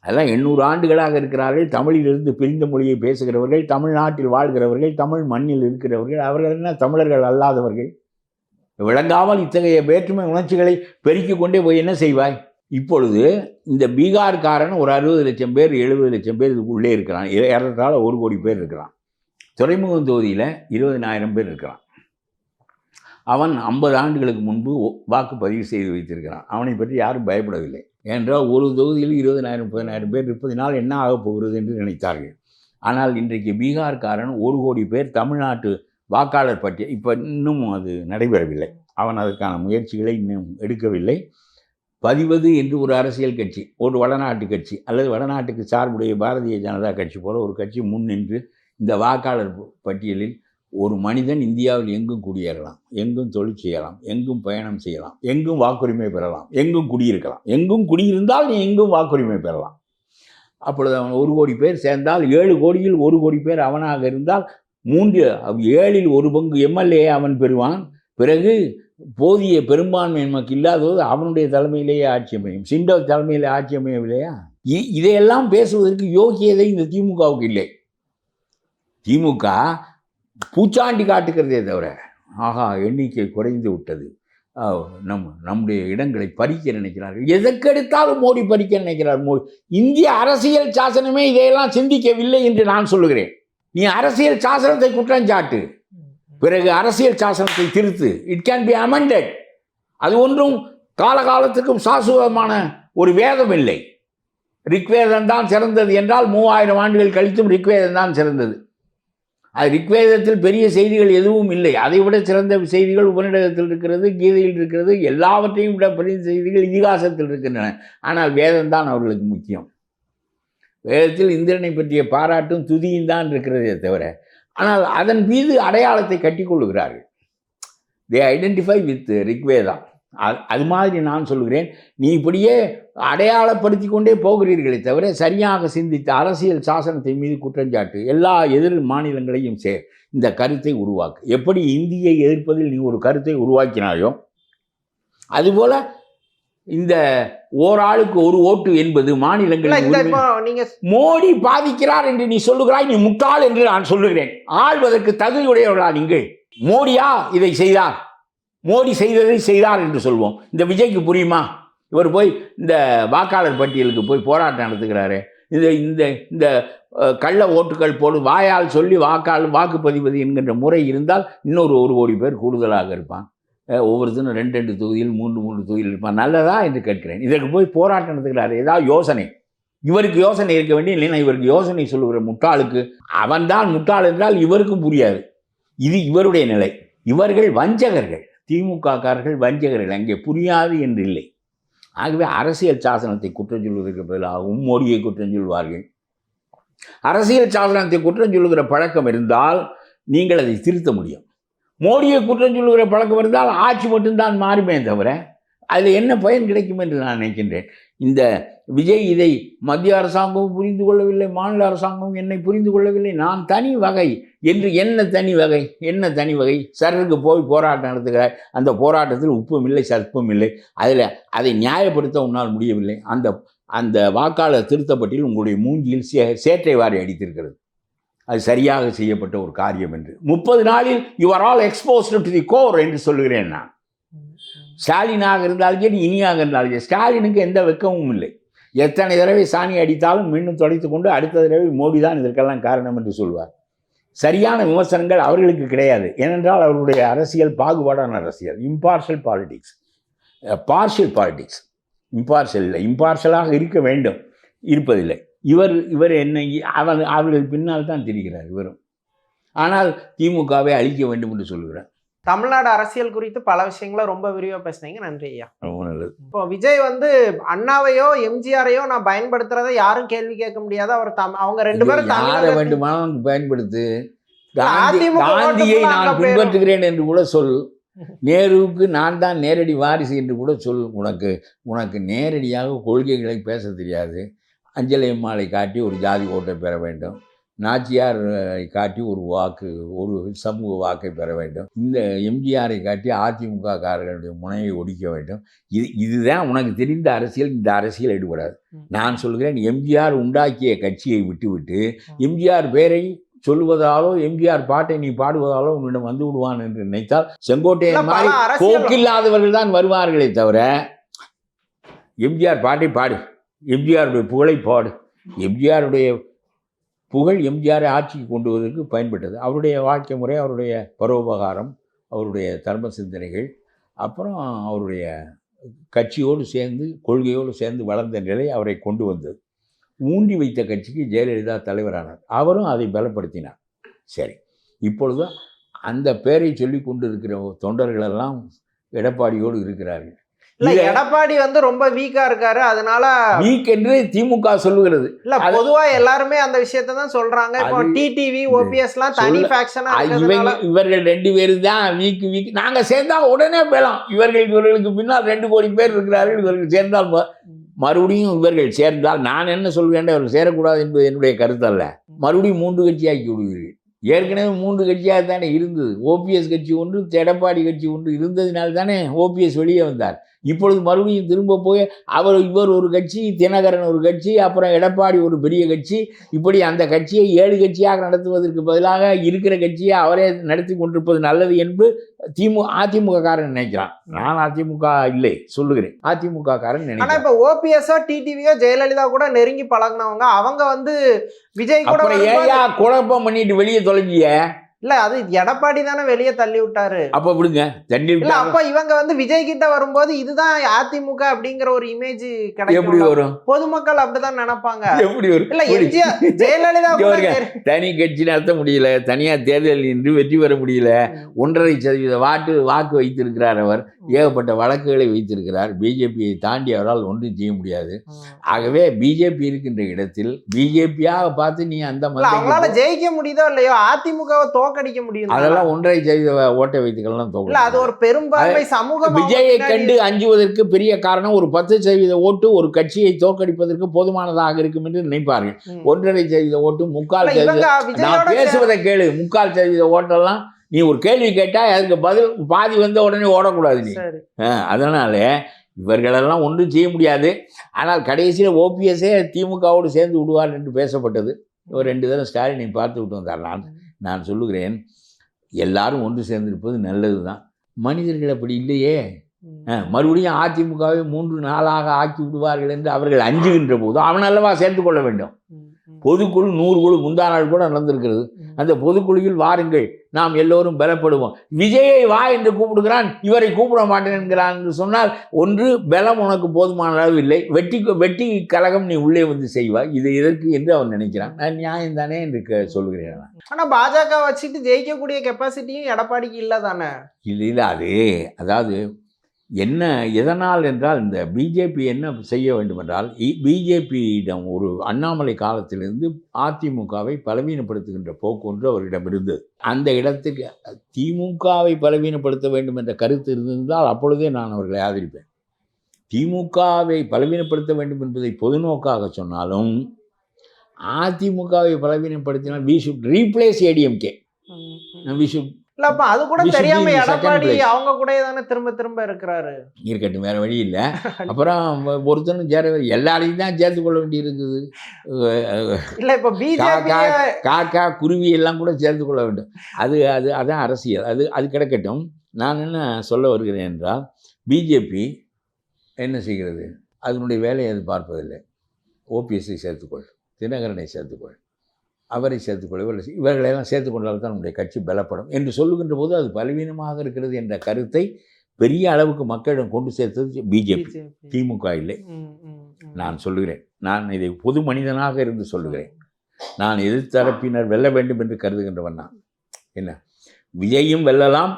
அதெல்லாம் 800 ஆண்டுகளாக இருக்கிறார்கள். தமிழிலிருந்து பிரிந்த மொழியை பேசுகிறவர்கள், தமிழ்நாட்டில் வாழ்கிறவர்கள், தமிழ் மண்ணில் இருக்கிறவர்கள். அவர்கள் என்ன தமிழர்கள் அல்லாதவர்கள்? விளங்காமல் இத்தகைய வேற்றுமை உணர்ச்சிகளை பெருக்கிக் கொண்டே போய் என்ன செய்வாய்? இப்பொழுது இந்த பீகார்காரன் ஒரு 60 லட்சம் பேர் 70 லட்சம் பேர் இதுக்குள்ளே இருக்கிறான். ஏறத்தாழ 1 கோடி பேர் இருக்கிறான். துறைமுகம் தொகுதியில் 20,000 பேர் இருக்கிறான். அவன் 50 ஆண்டுகளுக்கு முன்பு வாக்குப்பதிவு செய்து வைத்திருக்கிறான். அவனை பற்றி யாரும் பயப்படவில்லை. ஏனென்றால் ஒரு தொகுதியில் 20,000 30,000 பேர் இருப்பதினால் என்ன ஆகப் போகிறது என்று நினைத்தார்கள். ஆனால் இன்றைக்கு பீகார்காரன் 1 கோடி பேர் தமிழ்நாட்டு வாக்காளர் பட்டியல் இப்போ இன்னும் அது நடைபெறவில்லை. அவன் அதற்கான முயற்சிகளை இன்னும் எடுக்கவில்லை. பதிவது என்று ஒரு அரசியல் கட்சி, ஒரு வடநாட்டு கட்சி அல்லது வடநாட்டுக்கு சார்புடைய பாரதிய ஜனதா கட்சி போல ஒரு கட்சி முன் நின்று இந்த வாக்காளர் பட்டியலில் ஒரு மனிதன் இந்தியாவில் எங்கும் குடியேறலாம், எங்கும் தொழில் செய்யலாம், எங்கும் பயணம் செய்யலாம், எங்கும் வாக்குரிமை பெறலாம், எங்கும் குடியிருக்கலாம். எங்கும் குடியிருந்தால் நீ எங்கும் வாக்குரிமை பெறலாம். அப்பொழுது அவன் 1 கோடி பேர் சேர்ந்தால் 7 கோடியில் 1 கோடி பேர் அவனாக இருந்தால் 7ல் 1 பங்கு எம்எல்ஏ அவன் பெறுவான். பிறகு போதிய பெரும்பான்மை நமக்கு இல்லாதது அவனுடைய தலைமையிலேயே ஆட்சி அமையும். சிண்டோ தலைமையில் ஆட்சி அமையவில்லையா? இதையெல்லாம் பேசுவதற்கு யோகியதை இந்த திமுகவுக்கு இல்லை. திமுக பூச்சாண்டி காட்டுகிறதே தவிர ஆகா எண்ணிக்கை குறைந்து விட்டது, நம்முடைய இடங்களை பறிக்க நினைக்கிறார்கள். எதற்கெடுத்தாலும் மோடி பறிக்க நினைக்கிறார். மோடி இந்திய அரசியல் சாசனமே இதையெல்லாம் சிந்திக்கவில்லை என்று நான் சொல்லுகிறேன். நீ அரசியல் சாசனத்தை குற்றஞ்சாட்டு, பிறகு அரசியல் சாசனத்தை திருத்து. It can be amended. அது ஒன்றும் காலகாலத்துக்கும் சாசுவதமான ஒரு வேதம் இல்லை. ரிக்வேதம் தான் சிறந்தது என்றால் 3000 ஆண்டுகள் கழித்தும் ரிக்வேதம் தான் சிறந்தது. அது ரிக்வேதத்தில் பெரிய செய்திகள் எதுவும் இல்லை. அதை விட சிறந்த செய்திகள் உபநிடதத்தில் இருக்கிறது, கீதையில் இருக்கிறது, எல்லாவற்றையும் விட பெரிய செய்திகள் இதிகாசத்தில் இருக்கின்றன. ஆனால் வேதம்தான் அவர்களுக்கு முக்கியம். வேதத்தில் இந்திரனை பற்றிய பாராட்டும் துதியும் தான் இருக்கிறதே தவிர, ஆனால் அதன் மீது அடையாளத்தை கட்டிக்கொள்ளுகிறார்கள். They identify with Rigveda. அது மாதிரி நான் சொல்கிறேன், நீ இப்படியே அடையாளப்படுத்தி கொண்டே போகிறீர்களே தவிர சரியாக சிந்தித்த அரசியல் சாசனத்தை மீது குற்றஞ்சாட்டு, எல்லா எதிர் மாநிலங்களையும் இந்த கருத்தை உருவாக்கு. எப்படி இந்தியை எதிர்ப்பதில் நீ ஒரு கருத்தை உருவாக்கினாயோ அதுபோல இந்த ஓராளுக்கு ஒரு ஓட்டு என்பது மாநிலங்களில் மோடி பாதிக்கிறார் என்று நீ சொல்லுகிறாய். நீ முட்டாள் என்று நான் சொல்லுகிறேன். ஆள்வதற்கு தகுதியுடையவர்களா நீங்கள்? மோடியா இதை செய்தார், மோடி செய்ததை செய்தார் என்று சொல்வோம். இந்த விஜய்க்கு புரியுமா? இவர் போய் இந்த வாக்காளர் பட்டியலுக்கு போய் போராட்டம் நடத்துகிறாரு. இந்த இந்த கள்ள ஓட்டுகள் போடு வாயால் சொல்லி வாக்குப்பதிவது என்கின்ற முறை இருந்தால் இன்னொரு 1 கோடி பேர் கூடுதலாக இருப்பான். ஒவ்வொருத்தரும் 2 தொகுதியில் 3 தொகுதியில் இருப்பான். நல்லதா என்று கேட்கிறேன். இதற்கு போய் போராட்டம் நடத்துகிறாரு. ஏதாவது யோசனை, இவருக்கு யோசனை இருக்க வேண்டிய இல்லைன்னா இவருக்கு யோசனை சொல்லுகிற முட்டாளுக்கு அவன்தான் முட்டாள் என்றால் இவருக்கும் புரியாது. இது இவருடைய நிலை. இவர்கள் வஞ்சகர்கள், திமுககாரர்கள் வஞ்சகர்கள். அங்கே புரியாது என்று இல்லை. ஆகவே அரசியல் சாசனத்தை குற்றம் சொல்வதற்கு பதிலாகவும் மோடியை குற்றம் சொல்வார்கள். அரசியல் சாசனத்தை குற்றம் சொல்லுகிற பழக்கம் இருந்தால் நீங்கள் அதை திருத்த முடியும். மோடியை குற்றம் சொல்லுகிற பழக்கம் இருந்தால் ஆட்சி மட்டும்தான் மாறுமே தவிர அதில் என்ன பயன் கிடைக்கும் என்று நான் நினைக்கின்றேன். இந்த விஜய் இதை மத்திய அரசாங்கமும் புரிந்து கொள்ளவில்லை, மாநில அரசாங்கமும் என்னை புரிந்து கொள்ளவில்லை, நான் தனி வகை என்று. என்ன தனி வகை? சருக்கு போய் போராட்டம் நடத்துகிறார். அந்த போராட்டத்தில் உப்பும் இல்லை சர்ப்பம் இல்லை. அதை நியாயப்படுத்த உன்னால் முடியவில்லை. அந்த வாக்காளர் திருத்தப்பட்டியில் உங்களுடைய மூஞ்சியில் சேற்றை வாரி அடித்திருக்கிறது. அது சரியாக செய்யப்பட்ட ஒரு காரியம் என்று 30 நாளில் you are all exposed to the core என்று சொல்லுகிறேன் நான். ஸ்டாலினாக இருந்தாலும் சரி, இனியாக இருந்தாலும் சரி, ஸ்டாலினுக்கு எந்த வெட்கமும் இல்லை. எத்தனை தடவை சாணி அடித்தாலும் மீண்டும் தொலைத்து கொண்டு அடுத்த தடவை மோடி தான் இதற்கெல்லாம் காரணம் என்று சொல்வார். சரியான விமர்சனங்கள் அவர்களுக்கு கிடையாது. ஏனென்றால் அவர்களுடைய அரசியல் பாகுபாடான அரசியல், இம்பார்ஷியல் பாலிடிக்ஸ். இம்பார்ஷியல் இல்லை, இம்பார்ஷியலாக இருக்க வேண்டும், இருப்பதில்லை. இவர் என்ன அவர்கள் பின்னால் தான் திரிகிறார் இவரும். ஆனால் திமுகவை அழிக்க வேண்டும் என்று சொல்கிறார். தமிழ்நாடு அரசியல் குறித்து பல விஷயங்களை ரொம்ப விரிவாக பேசுனீங்க. நன்றி ஐயா. ரொம்ப நல்லது. இப்போ விஜய் அண்ணாவையோ எம்ஜிஆரையோ நான் பயன்படுத்துறதை யாரும் கேள்வி கேட்க முடியாது. அவர் அவங்க 2 பேரும் யாரை வேண்டுமானாலும் பயன்படுத்து, காந்தியை நான் பின்பற்றுகிறேன் என்று கூட சொல். நேருவுக்கு நான் தான் நேரடி வாரிசு என்று கூட சொல். உனக்கு நேரடியாக கொள்கைகளை பேச தெரியாது. அஞ்சலை அம்மாளை காட்டி ஒரு ஜாதி ஓட்டை பெற வேண்டும், நாச்சியாரை காட்டி ஒரு சமூக வாக்கை பெற வேண்டும், இந்த எம்ஜிஆரை காட்டி அதிமுக காரர்களுடைய முனையை ஒடிக்க வேண்டும். இதுதான் உனக்கு தெரிந்த அரசியல். இந்த அரசியல் எடுபடாது. நான் சொல்கிறேன், எம்ஜிஆர் உண்டாக்கிய கட்சியை விட்டுவிட்டு எம்ஜிஆர் பேரை சொல்லுவதாலோ எம்ஜிஆர் பாட்டை நீ பாடுவதாலோ உன்னிடம் வந்து விடுவான் என்று நினைத்தால் செங்கோட்டையன் மாதிரி போக்கில்லாதவர்கள் தான் வருவார்களே தவிர, எம்ஜிஆர் பாட்டை பாடு, எம்ஜிஆருடைய புகழை பாடு. எம்ஜிஆருடைய புகழ் எம்ஜிஆரை ஆட்சிக்கு கொண்டு வருவதற்கு பயன்பட்டது. அவருடைய வாழ்க்கை முறை, அவருடைய பரோபகாரம், அவருடைய தர்ம சிந்தனைகள், அப்புறம் அவருடைய கட்சியோடு சேர்ந்து கொள்கையோடு சேர்ந்து வளர்ந்த நிலை அவரை கொண்டு வந்தது. ஊண்டி வைத்த கட்சிக்கு ஜெயலலிதா தலைவரானார். அவரும் அதை பலப்படுத்தினார். சரி, இப்பொழுது அந்த பேரை சொல்லி கொண்டு இருக்கிற தொண்டர்களெல்லாம் எடப்பாடியோடு இருக்கிறார்கள். இல்ல, எடப்பாடி வந்து ரொம்ப வீக்கா இருக்காரு, அதனால வீக் என்று திமுக சொல்லுகிறது. இல்ல, பொதுவா எல்லாருமே அந்த விஷயத்தை தான் சொல்றாங்க. இப்போ டிடிவி ஓபிஎஸ் எல்லாம் தனி ஃபேக்ஷனா இவர்கள் 2 பேரும் தான் வீக். நாங்க சேர்ந்தா உடனே போலாம். இவர்களுக்கு பின்னால் 2 கோடி பேர் இருக்கிறார்கள். இவர்கள் சேர்ந்தால் மறுபடியும் இவர்கள் சேர்ந்தால் நான் என்ன சொல்வேன், அவர்கள் சேரக்கூடாது என்பது என்னுடைய கருத்து அல்ல. மறுபடியும் 3 கட்சியாக்கி விடுவீர்கள். ஏற்கனவே 3 கட்சியாக தானே இருந்தது. ஓபிஎஸ் கட்சி ஒன்று, எடப்பாடி கட்சி ஒன்று இருந்ததினால் தானே ஓபிஎஸ் வெளியே வந்தார். இப்பொழுது மறுபடியும் திரும்ப போய் இவர் ஒரு கட்சி, தினகரன் ஒரு கட்சி, அப்புறம் எடப்பாடி ஒரு பெரிய கட்சி, இப்படி அந்த கட்சியை 7 கட்சியாக நடத்துவதற்கு பதிலாக இருக்கிற கட்சியை அவரே நடத்தி கொண்டிருப்பது நல்லது என்று அதிமுக காரன் நினைக்கிறான். நான் அதிமுக இல்லை சொல்லுகிறேன், அதிமுக காரன் நினைக்கிறேன். இப்போ ஓபிஎஸ்ஓ டிடிவியோ ஜெயலலிதா கூட நெருங்கி பழகினவங்க, அவங்க வந்து விஜய் கூட ஏயா குழப்பம் பண்ணிட்டு வெளியே தொலைஞ்சிய. இல்ல, அது எடப்பாடி தானே வெளியே தள்ளி விட்டாரு. அப்ப விடுங்க, தள்ளி விட்டு அப்ப இவங்க வந்து விஜய் கிட்ட வரும்போது இதுதான் அதிமுக அப்படிங்கிற ஒரு இமேஜ் கிடைக்கும். எப்படி வரும்? பொதுமக்கள் அப்படிதான் நினைப்பாங்க. எப்படி வரும்? இல்ல, எம்ஜிஆர் ஜெயலலிதா தனி கட்சி நடத்த முடியல, தனியா தேர்தல் நின்று வெற்றி பெற முடியல. 1.5% வாக்கு வைத்திருக்கிறார். அவர் ஏகப்பட்ட வழக்குகளை வைத்திருக்கிறார். பிஜேபியை தாண்டி அவரால் ஒன்றும் செய்ய முடியாது. ஆகவே பிஜேபி இருக்கின்ற இடத்தில் பிஜேபியாக பார்த்து நீ அந்த அவங்களால ஜெயிக்க முடியுதோ இல்லையோ, அதிமுகவை தோக்கடிக்க முடியும். அதெல்லாம் 1.5% ஓட்டை வைத்துக்கலாம் தோக்கல. அது ஒரு பெரும்பான்மை சமூகம். விஜயை கண்டு அஞ்சுவதற்கு பெரிய காரணம் ஒரு 10% ஓட்டு ஒரு கட்சியை தோற்கடிப்பதற்கு போதுமானதாக இருக்கும் என்று நினைப்பார்கள். 1.5% ஓட்டு, 3/4%. நான் பேசுவதை கேளு. 3/4% ஓட்டெல்லாம் நீ ஒரு கேள்வி கேட்டா அதுக்கு பதில் பாதி வந்த உடனே ஓடக்கூடாது நீ. அதனால இவர்களெல்லாம் ஒன்றும் செய்ய முடியாது. ஆனால் கடைசியில் ஓபிஎஸ்ஸே திமுகவோடு சேர்ந்து விடுவார் என்று பேசப்பட்டது. ஒரு 2 தடவை ஸ்டாலினை பார்த்து விட்டு வந்தார். நான் சொல்லுகிறேன், எல்லாரும் ஒன்று சேர்ந்திருப்பது நல்லது தான். மனிதர்கள் அப்படி இல்லையே. மறுபடியும் அதிமுகவை 3 நாளாக ஆக்கி விடுவார்கள் என்று அவர்கள் அஞ்சுகின்ற போது அவன் அல்லவா சேர்த்து கொள்ள வேண்டும். பொதுக்குழு 100 குழு முந்தா நாள் கூட நடந்திருக்கிறது. அந்த பொதுக்குழுவில் வாருங்கள், நாம் எல்லோரும் பலப்படுவோம். விஜயை வா என்று கூப்பிடுகிறான், இவரை கூப்பிட மாட்டேன் என்கிறான் என்று சொன்னால், ஒன்று பலம் உனக்கு போதுமான அளவு இல்லை, வெட்டி கழகம் நீ உள்ளே வந்து செய்வாய். இது எதற்கு என்று அவன் நினைக்கிறான். நான் நியாயம் தானே என்று சொல்லுகிறேன். ஆனா பாஜக வச்சுட்டு ஜெயிக்கக்கூடிய கெப்பாசிட்டியும் எடப்பாடிக்கு இல்லை தானே? இல்லை, அதாவது என்ன எதனால் என்றால், இந்த பிஜேபி என்ன செய்ய வேண்டும் என்றால், பிஜேபியிடம் ஒரு அண்ணாமலை காலத்திலிருந்து அதிமுகவை பலவீனப்படுத்துகின்ற போக்கு ஒன்று அவரிடம் இருந்தது. அந்த இடத்துக்கு திமுகவை பலவீனப்படுத்த வேண்டும் என்ற கருத்து இருந்திருந்தால் அப்பொழுதே நான் அவர்களை ஆதரிப்பேன். திமுகவை பலவீனப்படுத்த வேண்டும் என்பதை பொதுநோக்காக சொன்னாலும், அதிமுகவை பலவீனப்படுத்தினால் we should replace ADMK. We should இல்லப்பா, அது கூட தெரியாம எடப்பாடி அவங்க கூட தானே திரும்ப இருக்கிறாரு. இருக்கட்டும், வேற வழி இல்லை. அப்புறம் ஒருத்தனும் எல்லாரையும் தான் சேர்த்து கொள்ள வேண்டி இருக்குது. இல்ல, இப்ப காக்கா குருவி எல்லாம் கூட சேர்த்து கொள்ள வேண்டும். அதான் அரசியல். அது கிடக்கட்டும். நான் என்ன சொல்ல வருகிறேன் என்றால், பிஜேபி என்ன செய்கிறது, அதனுடைய வேலையை அது பார்ப்பதில்லை. ஓபிஎஸ்ஐ சேர்த்துக்கொள், தினகரனை சேர்த்துக்கொள், அவரை சேர்த்துக்கொள்ள, இவர்களெல்லாம் சேர்த்துக்கொண்டால் தான் நம்முடைய கட்சி பலப்படும் என்று சொல்லுகின்ற போது அது பலவீனமாக இருக்கிறது என்ற கருத்தை பெரிய அளவுக்கு மக்களிடம் கொண்டு சேர்த்தது பிஜேபி, திமுக இல்லை. நான் சொல்லுகிறேன், நான் இதை பொது மனிதனாக இருந்து சொல்லுகிறேன். நான் எதிர்த்தரப்பினர் வெல்ல வேண்டும் என்று கருதுகின்றவன் நான். என்ன, விஜயும் வெல்லலாம்,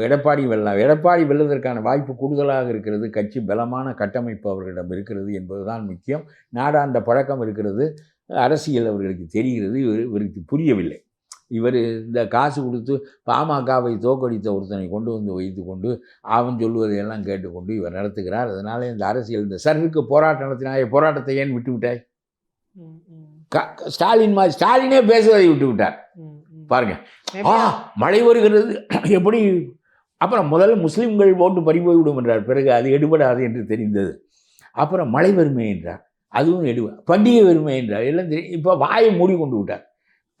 எடப்பாடியும் வெல்லலாம். எடப்பாடி வெல்வதற்கான வாய்ப்பு கூடுதலாக இருக்கிறது. கட்சி பலமான கட்டமைப்பு அவர்களிடம் இருக்கிறது என்பதுதான் முக்கியம். நாடாண்ட பழக்கம் இருக்கிறது. அரசியல் அவர்களுக்கு தெரிகிறது, இவருக்கு புரியவில்லை. இவர் இந்த காசு கொடுத்து பாமகவை தோற்கடித்த ஒருத்தனை கொண்டு வந்து வைத்து கொண்டு அவன் சொல்வதையெல்லாம் கேட்டுக்கொண்டு இவர் நடத்துகிறார். அதனால் இந்த அரசியல் இந்த சருக்கு போராட்டம் நடத்தினாயே, போராட்டத்தை ஏன் விட்டு விட்டாய்? ஸ்டாலின் மாதிரி ஸ்டாலினே பேசுவதை விட்டு விட்டார் பாருங்க. மழை வருகிறது எப்படி? அப்புறம் முதல்ல முஸ்லீம்கள் ஓட்டு பறிபோய்விடும் என்றார். பிறகு அது எடுபடாது என்று தெரிந்தது. அப்புறம் மழை வறுமை என்றார், அதுவும் பண்டிகை வறுமை என்றார், எல்லாம் தெரியும். இப்போ வாயை மூடி கொண்டு விட்டார்.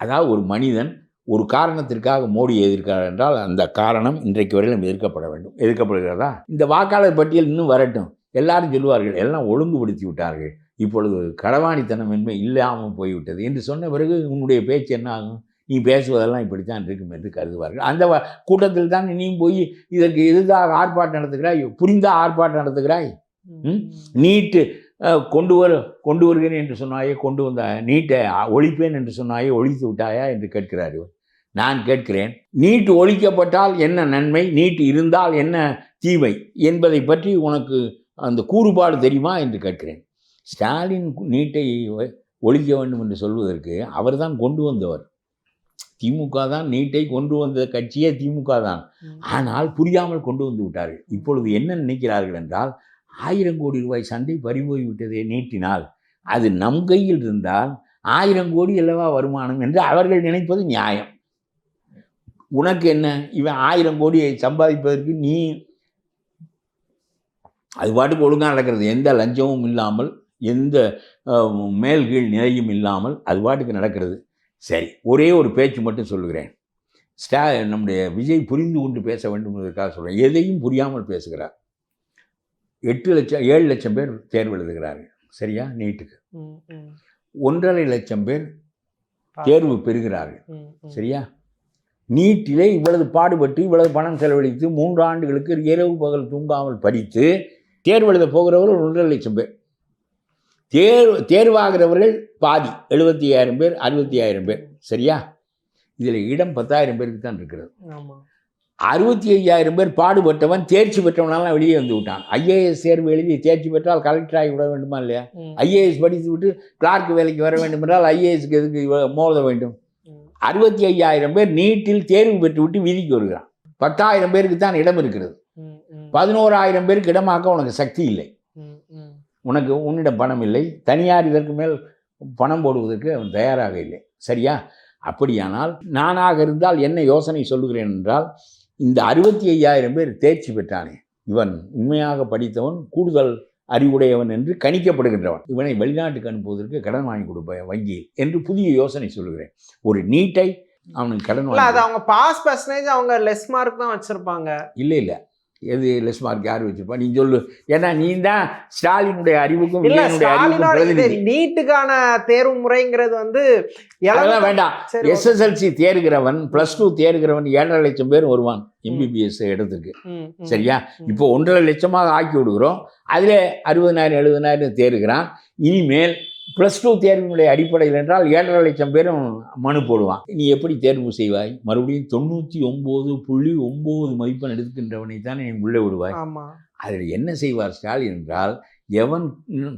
அதாவது ஒரு மனிதன் ஒரு காரணத்திற்காக மோடியை எதிர்க்கிறார் என்றால் அந்த காரணம் இன்றைக்கு வரையிலும் எதிர்க்கப்பட வேண்டும். எதிர்க்கப்படுகிறதா? இந்த வாக்காளர் பட்டியல் இன்னும் வரட்டும், எல்லாரும் சொல்லுவார்கள் எல்லாம் ஒழுங்குபடுத்தி விட்டார்கள், இப்பொழுது களவாணித்தனமின்மை இல்லாமல் போய்விட்டது என்று சொன்ன பிறகு உன்னுடைய பேச்சு என்ன ஆகும்? நீ பேசுவதெல்லாம் இப்படித்தான் இருக்கும் என்று கருதுவார்கள். அந்த கூட்டத்தில் தான் நீயும் போய் இதற்கு எதிராக ஆர்ப்பாட்டம் நடத்துகிறாய், புரிந்தா ஆர்ப்பாட்டம் நடத்துகிறாய். நீட்டு கொண்டு வருகிறேன் என்று சொன்னாயே, கொண்டு வந்த நீட்டை ஒழிப்பேன் என்று சொன்னாயே, ஒழித்து விட்டாயா என்று கேட்கிறார். நான் கேட்கிறேன், நீட்டு ஒழிக்கப்பட்டால் என்ன நன்மை, நீட்டு இருந்தால் என்ன தீமை என்பதை பற்றி உனக்கு அந்த கூறுபாடு தெரியுமா என்று கேட்கிறேன். ஸ்டாலின் நீட்டை ஒழிக்க வேண்டும் என்று சொல்வதற்கு அவர் தான் கொண்டு வந்தவர். திமுக தான் நீட்டை கொண்டு வந்த கட்சியே திமுக தான். ஆனால் புரியாமல் கொண்டு வந்து விட்டார்கள். இப்பொழுது என்ன நினைக்கிறார்கள் என்றால், 1000 கோடி ரூபாய் சண்டை பறிபோய் விட்டதே நீட்டினால், அது நம் கையில் இருந்தால் 1000 கோடி அல்லவா வருமானம் என்று அவர்கள் நினைப்பது நியாயம். உனக்கு என்ன, இவன் 1000 கோடியை சம்பாதிப்பதற்கு நீ அது பாட்டுக்கு ஒழுங்காக நடக்கிறது, எந்த லஞ்சமும் இல்லாமல், எந்த மேல் கீழ் நிலையும் இல்லாமல் அது பாட்டுக்கு நடக்கிறது. சரி, ஒரே ஒரு பேச்சு மட்டும் சொல்லுகிறேன். நம்முடைய விஜய் புரிந்து கொண்டு பேச வேண்டும் என்பதற்காக சொல்கிறேன். எதையும் புரியாமல் பேசுகிறார். 7 லட்சம் பேர் தேர்வு எழுதுகிறார்கள், சரியா? நீட்டுக்கு 1.5 லட்சம் பேர் தேர்வு பெறுகிறார்கள், சரியா? நீட்டிலே இவ்வளவு பாடுபட்டு இவ்வளவு பணம் செலவழித்து 3 ஆண்டுகளுக்கு இரவு பகல் தூங்காமல் படித்து தேர்வு எழுத போகிறவர்கள் 1.5 லட்சம் பேர். தேர்வாகிறவர்கள் பாதி, 75,000 பேர், 65,000 பேர், சரியா? இதில் இடம் 10,000 பேருக்கு தான் இருக்கிறது. 65,000 பேர் பாடுபட்டவன் தேர்ச்சி பெற்றவனாலாம் வெளியே வந்து விட்டான். ஐஏஎஸ் தேர்வு எழுதி தேர்ச்சி பெற்றால் கலெக்டர் ஆகி விட வேண்டுமா இல்லையா? ஐஏஎஸ் படித்து விட்டு கிளார்க் வேலைக்கு வர வேண்டும் என்றால் ஐஏஎஸ்க்கு எதுக்கு மோத வேண்டும்? 65,000 பேர் நீட்டில் தேர்வு பெற்று விட்டு வீதிக்கு வருகிறான். 10,000 பேருக்கு தான் இடம் இருக்கிறது. 11,000 பேருக்கு இடமாக்க உனக்கு சக்தி இல்லை, உன்னிடம் பணம் இல்லை, தனியார் இதற்கு மேல் பணம் போடுவதற்கு அவன் தயாராக இல்லை, சரியா? அப்படியானால் நானாக இருந்தால் என்ன யோசனை சொல்லுகிறேன் என்றால், இந்த 65,000 பேர் தேர்ச்சி பெற்றானே, இவன் உண்மையாக படித்தவன், கூடுதல் அறிவுடையவன் என்று கணிக்கப்படுகின்றவன், இவனை வெளிநாட்டுக்கு அனுப்புவதற்கு கடன் வாங்கி கொடுப்பேன் வங்கி என்று புதிய யோசனை சொல்லுகிறேன். ஒரு நீட்டை அவனுக்கு கடன் வாங்கி, அது அவங்க பாஸ் பர்சன்டேஜ் அவங்க லெஸ் மார்க் தான் வச்சிருப்பாங்க. இல்லை எது லெஸ் மார்க் யார் வச்சிருப்பா? நீ சொல்லு. ஏன்னா நீ தான் ஸ்டாலினுடைய அறிவுக்கும் நீட்டுக்கான தேர்வு முறைங்கிறது வந்து அதெல்லாம் வேண்டாம். SSLC தேர்கிறவன், +2 தேர்கிறவன் 7.5 லட்சம் பேர் வருவான் MBBS இடத்துக்கு, சரியா? இப்போ 1.5 லட்சமாக ஆக்கி விடுகிறோம். அதில் 60,000 70,000 தேர்கிறான். இனிமேல் +2 தேர்வினுடைய அடிப்படையில் என்றால் 7.5 லட்சம் பேரும் மனு போடுவான். நீ எப்படி தேர்வு செய்வாய்? மறுபடியும் 99.9 மதிப்பெண் எடுக்கின்றவனை தான் நீ உள்ளே விடுவாய். அதில் என்ன செய்வார் ஸ்டாலின் என்றால், எவன்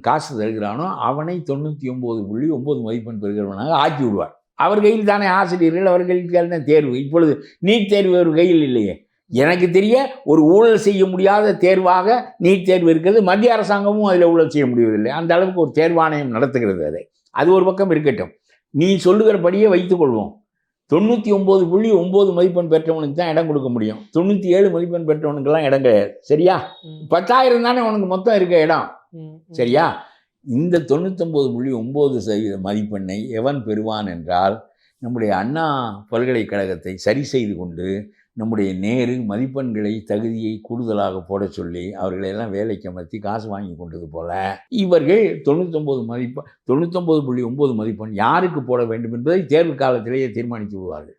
காசு தருகிறானோ அவனை 99.9 மதிப்பெண் பெறுகிறவனாக ஆக்கி விடுவார். அவர் கையில் தானே ஆசிரியர்கள், அவர் கையில் தான் தேர்வு. இப்பொழுது நீட் தேர்வு ஒரு கையில் இல்லையே. எனக்கு தெரிய ஒரு ஊழல் செய்ய முடியாத தேர்வாக நீட் தேர்வு இருக்கிறது. மத்திய அரசாங்கமும் அதில் ஊழல் செய்ய முடியவில்லை. அந்த அளவுக்கு ஒரு தேர்வாணையம் நடத்துகிறது. அது ஒரு பக்கம் இருக்கட்டும். நீ சொல்லுகிறபடியே வைத்துக்கொள்வோம். 99.9 மதிப்பெண் பெற்றவனுக்கு தான் இடம் கொடுக்க முடியும். 97 மதிப்பெண் பெற்றவனுக்கெல்லாம் இடம் கிடையாது, சரியா? 10,000 தானே உனக்கு மொத்தம் இருக்க இடம், சரியா? இந்த 99.9% மதிப்பெண்ணை எவன் பெறுவான் என்றால், நம்முடைய அண்ணா பல்கலைக்கழகத்தை சரி செய்து கொண்டு நம்முடைய நேரு மதிப்பெண்களை தகுதியை கூடுதலாக போட சொல்லி அவர்களெல்லாம் வேலைக்கு அமர்த்தி காசு வாங்கி கொண்டது போல இவர்கள் 99.9 மதிப்பெண் யாருக்கு போட வேண்டும் என்பதை தேர்வு காலத்திலேயே தீர்மானித்து விடுவார்கள்.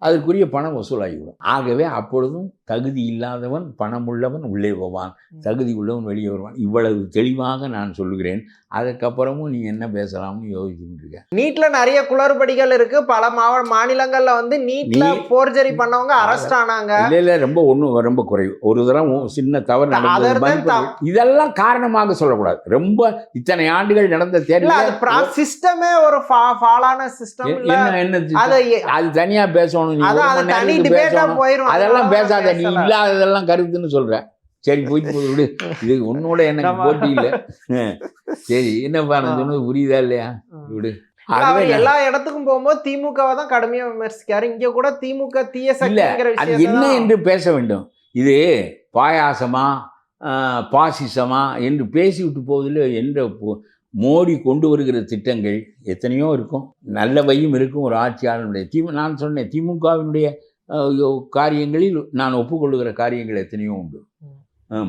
அதற்குரிய பணம் வசூலாகிவிடும். ஆகவே அப்பொழுதும் தகுதி இல்லாதவன் பணம் உள்ளவன் உள்ளே போவான், தகுதி உள்ளவன் வெளியே வருவான். இவ்வளவு தெளிவாக நான் சொல்லுகிறேன். அதுக்கப்புறமும் நீ என்ன பேசலாம்னு யோசிச்சுட்டு இருக்க. நீட்ல நிறைய குளறுபடிகள் இருக்கு. பல மாநிலங்கள்ல வந்து நீட்ல போர்ஜரி பண்ணவங்க அரெஸ்ட் ஆனாங்க. இல்ல ரொம்ப குறைவு. ஒரு தரம் சின்ன தவறு Other than நடந்தது. இதெல்லாம் காரணமாக சொல்லக்கூடாது. ரொம்ப இத்தனை ஆண்டுகள் நடந்த இல்ல தேர்தல் அது சிஸ்டமே ஒரு ஃபாலான சிஸ்டம் இல்ல. அது தனியா பேசணும். நீ ஒரு மணி தனி நேரத்துக்கு டிபேட்டா பேசணும். போயிரும். அதெல்லாம் பேசாத. நீ இல்லாததெல்லாம் கருத்துன்னு சொல்ற. சரி போயிட்டு போது விடு. இது உன்னோட எனக்கு போட்டி இல்லை. சரி என்னப்பா நான் சொன்னது புரியுதா இல்லையா? விடு. அவர் எல்லா இடத்துக்கும் போகும்போது திமுகவை தான் கடுமையா விமர்சிக்காரு. இங்க கூட திமுக தீய சக்திங்கிற அது விஷயம் என்ன என்று பேச வேண்டும். இது பாயாசமா பாசிசமா என்று பேசிவிட்டு போவதில் என்ற மோடி கொண்டு வருகிற திட்டங்கள் எத்தனையோ இருக்கும். நல்லவையும் இருக்கும் ஒரு ஆட்சியாளனுடைய. நான் சொன்னேன் திமுகவினுடைய காரியங்களில் நான் ஒப்புக்கொள்ளுகிற காரியங்கள் எத்தனையோ உண்டு.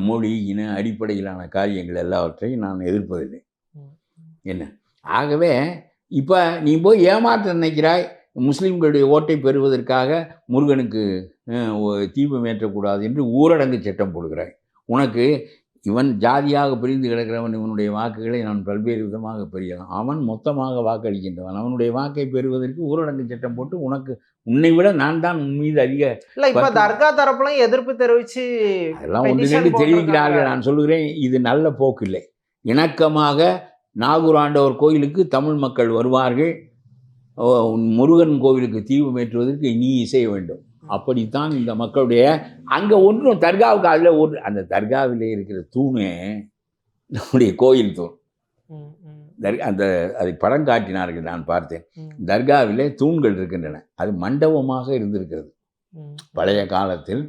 மொழி இன அடிப்படையிலான காரியங்கள் எல்லாவற்றையும் நான் எதிர்ப்பதில்லை. என்ன ஆகவே இப்போ நீ போய் ஏமாற்ற நினைக்கிறாய். முஸ்லீம்களுடைய ஓட்டை பெறுவதற்காக முருகனுக்கு தீபம் ஏற்றக்கூடாது என்று ஊரடங்கு சட்டம் போடுகிறாய். உனக்கு இவன் ஜாதியாக பிரிந்து கிடக்கிறவன், இவனுடைய வாக்குகளை நான் பல்வேறு விதமாக பெறலாம். அவன் மொத்தமாக வாக்களிக்கின்றவன். அவனுடைய வாக்கை பெறுவதற்கு ஊரடங்கு சட்டம் போட்டு உன்னை விட நான் தான் உன் மீது அதிக இல்ல. இப்ப தர்கா தரப்புலாம் எதிர்ப்பு தெரிவிச்சு அதெல்லாம் ஒன்று ரெண்டு தெரிவிக்கிறார்கள். நான் சொல்லுகிறேன் இது நல்ல போக்கு இல்லை. இணக்கமாக நாகூர் ஆண்டவர் கோயிலுக்கு தமிழ் மக்கள் வருவார்கள். முருகன் கோவிலுக்கு தீபம் ஏற்றுவதற்கு நீ இசைய வேண்டும். அப்படித்தான் இந்த மக்களுடைய அங்கே ஒன்றும் தர்காவுக்கு அதில் அந்த தர்காவிலே இருக்கிற தூணே நம்முடைய கோயில் தூண். அதை படம் காட்டினார்கள், நான் பார்த்தேன். தர்காவிலே தூண்கள் இருக்கின்றன. அது மண்டபமாக இருந்திருக்கிறது பழைய காலத்தில்.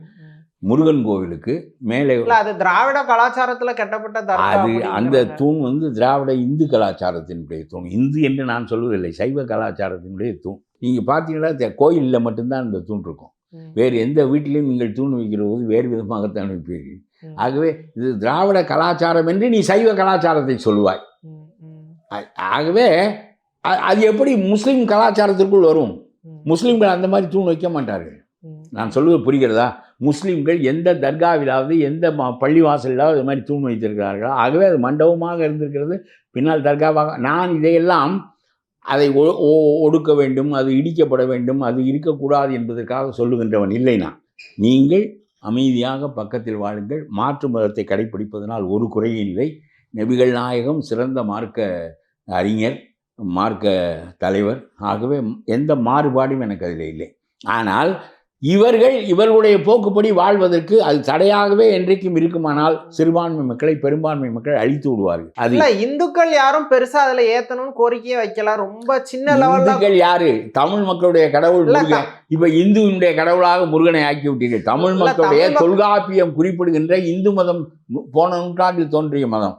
முருகன் கோவிலுக்கு மேலே அது திராவிட கலாச்சாரத்துல கட்டப்பட்ட அது அந்த தூண் திராவிட இந்து கலாச்சாரத்தினுடைய தூண். இந்து என்று நான் சொல்வதில்லை, சைவ கலாச்சாரத்தினுடைய தூண். நீங்க பார்த்தீங்கன்னா கோயிலில் மட்டும்தான் அந்த தூண் இருக்கும். வேறு எந்த வீட்டிலையும் நீங்கள் தூண் வைக்கிற போது வேறு விதமாகத்தான் வைப்பீர்கள். ஆகவே இது திராவிட கலாச்சாரம் என்று நீ சைவ கலாச்சாரத்தை சொல்லுவாய். ஆகவே அது எப்படி முஸ்லீம் கலாச்சாரத்திற்குள் வரும்? முஸ்லீம்கள் அந்த மாதிரி தூண் வைக்க மாட்டார்கள். நான் சொல்லுவது புரிகிறதா? முஸ்லீம்கள் எந்த தர்காவிலாவது எந்த பள்ளிவாசலாவது இது மாதிரி தூண் வைத்திருக்கிறார்களா? ஆகவே அது மண்டபமாக இருந்திருக்கிறது, பின்னால் தர்காவாக. நான் இதையெல்லாம் அதை ஒடுக்க வேண்டும், அது இடிக்கப்பட வேண்டும், அது இருக்கக்கூடாது என்பதற்காக சொல்லுகின்றவன் இல்லை நான். நீங்கள் அமைதியாக பக்கத்தில் வாழுங்கள். மாற்று மதத்தை கடைப்பிடிப்பதனால் ஒரு குறையும் இல்லை. நபிகள் நாயகம் சிறந்த மார்க்க அறிஞர், மார்க்க தலைவர். ஆகவே எந்த மாறுபாடும் எனக்கு அதில் இல்லை. ஆனால் இவர்களுடைய போக்குப்படி வாழ்வதற்கு அது தடையாகவே என்றைக்கும் இருக்குமானால் சிறுபான்மை மக்களை பெரும்பான்மை மக்கள் அழித்து விடுவார்கள். அது இந்துக்கள் யாரும் பெருசா அதுல ஏத்தணும்னு கோரிக்கையை வைக்கலாம். ரொம்ப சின்ன லெவல்ல யாரு தமிழ் மக்களுடைய கடவுள் முருகன். இப்ப இந்துவினுடைய கடவுளாக முருகனை ஆக்கி விட்டீர்கள். தமிழ் மக்களுடைய தொல்காப்பியம் குறிப்பிடுகின்ற இந்து மதம் போன நூற்றாண்டில் தோன்றிய மதம்,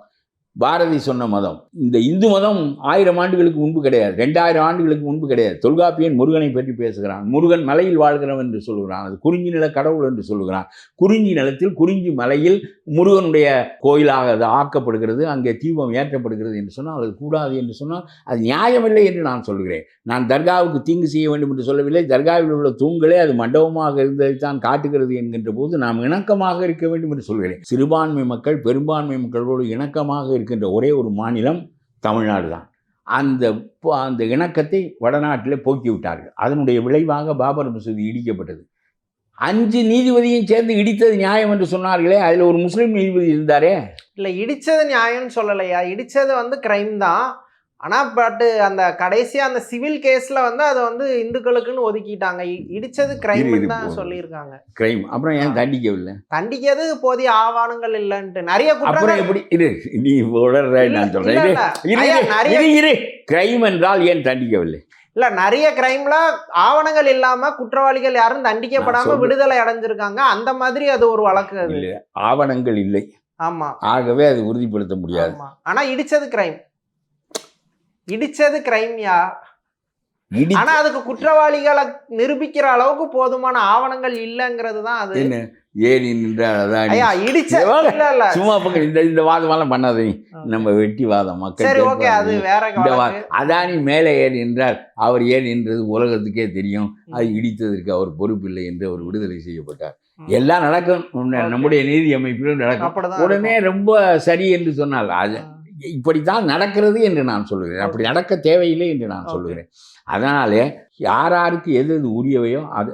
பாரதி சொன்ன மதம். இந்த இந்து மதம் 1000 ஆண்டுகளுக்கு முன்பு கிடையாது, 2000 ஆண்டுகளுக்கு முன்பு கிடையாது. தொல்காப்பியன் முருகனை பற்றி பேசுகிறான். முருகன் மலையில் வாழ்கிறவன் என்று சொல்லுகிறான். அது குறிஞ்சி நில கடவுள் என்று சொல்லுகிறான். குறிஞ்சி நிலத்தில் குறிஞ்சி மலையில் முருகனுடைய கோயிலாக அது ஆக்கப்படுகிறது, அங்கே தீபம் ஏற்றப்படுகிறது என்று சொன்னால் அது கூடாது என்று சொன்னால் அது நியாயமில்லை என்று நான் சொல்கிறேன். நான் தர்காவுக்கு தீங்கு செய்ய வேண்டும் என்று சொல்லவில்லை. தர்காவில் உள்ள தூண்களே அது மண்டபமாக இருந்ததைத்தான் காட்டுகிறது என்கின்ற போது நாம் இணக்கமாக இருக்க வேண்டும் என்று சொல்கிறேன். சிறுபான்மை மக்கள் பெரும்பான்மை மக்களோடு இணக்கமாக இருக்கின்ற ஒரே ஒரு மாநிலம் தமிழ்நாடு தான். அந்த இணக்கத்தை வடநாட்டில் போக்கிவிட்டார்கள். அதனுடைய விளைவாக பாபர் மசூதி இடிக்கப்பட்டது. 5 நீதிபதியும் சேர்ந்து இடித்தது நியாயம் என்று சொன்னார்களே, அதில் ஒரு முஸ்லீம் நீதிபதி இருந்தாரே. இல்லை, இடித்தது நியாயம்னு சொல்லலையா? இடித்தது கிரைம் தான். ஆனால் அந்த கடைசியாக அந்த சிவில் கேஸில் அதை இந்துக்களுக்குன்னு ஒதுக்கிட்டாங்க. இடித்தது கிரைம் தான் சொல்லியிருக்காங்க. கிரைம். அப்புறம் ஏன் தண்டிக்கவில்லை? தண்டிக்கிறது போதிய ஆவணங்கள் இல்லைன்ட்டு நிறைய குற்றம். எப்படி நீ நான் சொல்றேன், கிரைம் என்றால் ஏன் தண்டிக்கவில்லை? இல்ல, நிறைய கிரைம்ல ஆவணங்கள் இல்லாம குற்றவாளிகள் யாரும் தண்டிக்கப்படாம விடுதலை அடைஞ்சிருக்காங்க. அந்த மாதிரி அது ஒரு வழக்கு. அது ஆவணங்கள் இல்லை. ஆமா. ஆகவே அது உறுதிப்படுத்த முடியாது. ஆனா இடிச்சது கிரைம். இடிச்சது கிரைம்யா. ஆனா அதுக்கு குற்றவாளிகளை நிரூபிக்கிற அளவுக்கு போதுமான ஆவணங்கள் இல்லங்கிறது தான் அது. ஏறி நின்றால் சும்மா இந்த வாதமெல்லாம் பண்ணாதீங்க. நம்ம வெட்டி வாதம் மக்கள். அது வேற. அதானி மேலே ஏறி நின்றார். அவர் ஏறி நின்றது உலகத்துக்கே தெரியும். அது இடித்ததற்கு அவர் பொறுப்பில்லை என்று அவர் விடுதலை செய்யப்பட்டார். எல்லாம் நடக்கும். நம்முடைய நீதி அமைப்பிலும் நடக்கும். உடனே ரொம்ப சரி என்று சொன்னால் அது இப்படித்தான் நடக்கிறது என்று நான் சொல்லுகிறேன். அப்படி நடக்க தேவையில்லை என்று நான் சொல்லுகிறேன். அதனாலே யாருக்கு எது எது உரியவையோ அது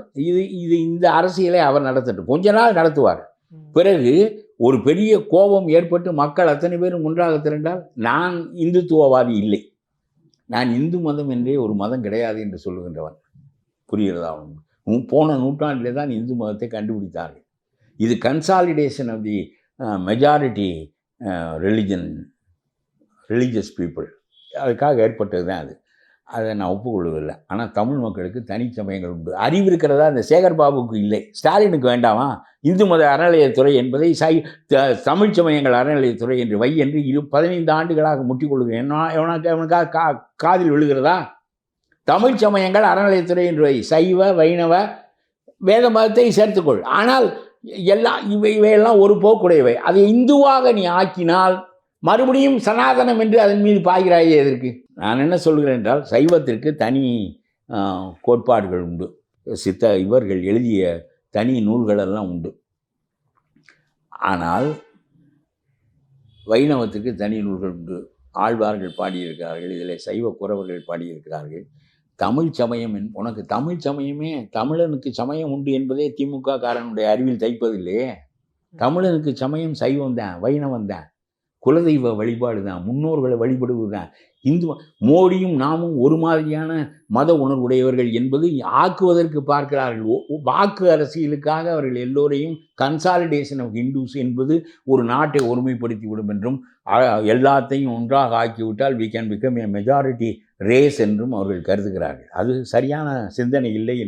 இது இந்த அரசியலை அவர் நடத்தட்டும். கொஞ்ச நாள் நடத்துவார். பிறகு ஒரு பெரிய கோபம் ஏற்பட்டு மக்கள் அத்தனை பேரும் ஒன்றாக திரண்டால் நான் இந்துத்துவவாதி இல்லை, நான் இந்து மதம் என்றே ஒரு மதம் கிடையாது என்று சொல்லுகின்றவன். புரிகிறதா? போன நூற்றாண்டிலே தான் இந்து மதத்தை கண்டுபிடித்தார்கள். இது consolidation of the majority religious people, அதுக்காக ஏற்பட்டது தான் அது. அதை நான் ஒப்புக்கொள்வதில்லை. ஆனால் தமிழ் மக்களுக்கு தனிச்சமயங்கள் உண்டு. அறிவு இருக்கிறதா இந்த சேகர் பாபுக்கு இல்லை, ஸ்டாலினுக்கு வேண்டாமா? இந்து மத அறநிலையத்துறை என்பதை தமிழ் சமயங்கள் அறநிலையத்துறை என்று வை என்று 15 ஆண்டுகளாக முட்டிக்கொள்கிறேன். எவனுக்காக காதில் விழுகிறதா? தமிழ் சமயங்கள் அறநிலையத்துறை என்று வை, சைவ வைணவ வேத மதத்தை சேர்த்துக்கொள். ஆனால் இவையெல்லாம் ஒரு போக்குடையவை. அதை இந்துவாக நீ ஆக்கினால் மறுபடியும் சனாதனம் என்று அதன் மீது பாய்கிறாயே எதற்கு? நான் என்ன சொல்கிறேன் என்றால், சைவத்திற்கு தனி கோட்பாடுகள் உண்டு, இவர்கள் எழுதிய தனி நூல்களெல்லாம் உண்டு. ஆனால் வைணவத்துக்கு தனி நூல்கள் உண்டு, ஆழ்வார்கள் பாடியிருக்கிறார்கள், இதில் சைவ குறவர்கள் பாடியிருக்கிறார்கள். தமிழ் சமயம் உனக்கு தமிழ் சமயமே, தமிழனுக்கு சமயம் உண்டு என்பதே திமுக காரனுடைய அறிவில் தைப்பதில்லையே. தமிழனுக்கு சமயம் சைவம் தான், வைணவம் தான், குலதெய்வ வழிபாடு தான், முன்னோர்களை வழிபடுவது தான். மோடியும் நாமும் ஒரு மாதிரியான மத உணர்வுடையவர்கள் என்பது ஆக்குவதற்கு பார்க்கிறார்கள். வாக்கு அரசியலுக்காக அவர்கள் எல்லோரையும் கன்சாலிடேஷன் ஆஃப் ஹிந்துஸ் என்பது ஒரு நாட்டை ஒருமைப்படுத்தி விடும் என்றும், எல்லாத்தையும் ஒன்றாக ஆக்கிவிட்டால் we can become a majority race என்றும் அவர்கள் கருதுகிறார்கள். அது சரியான சிந்தனை இல்லை.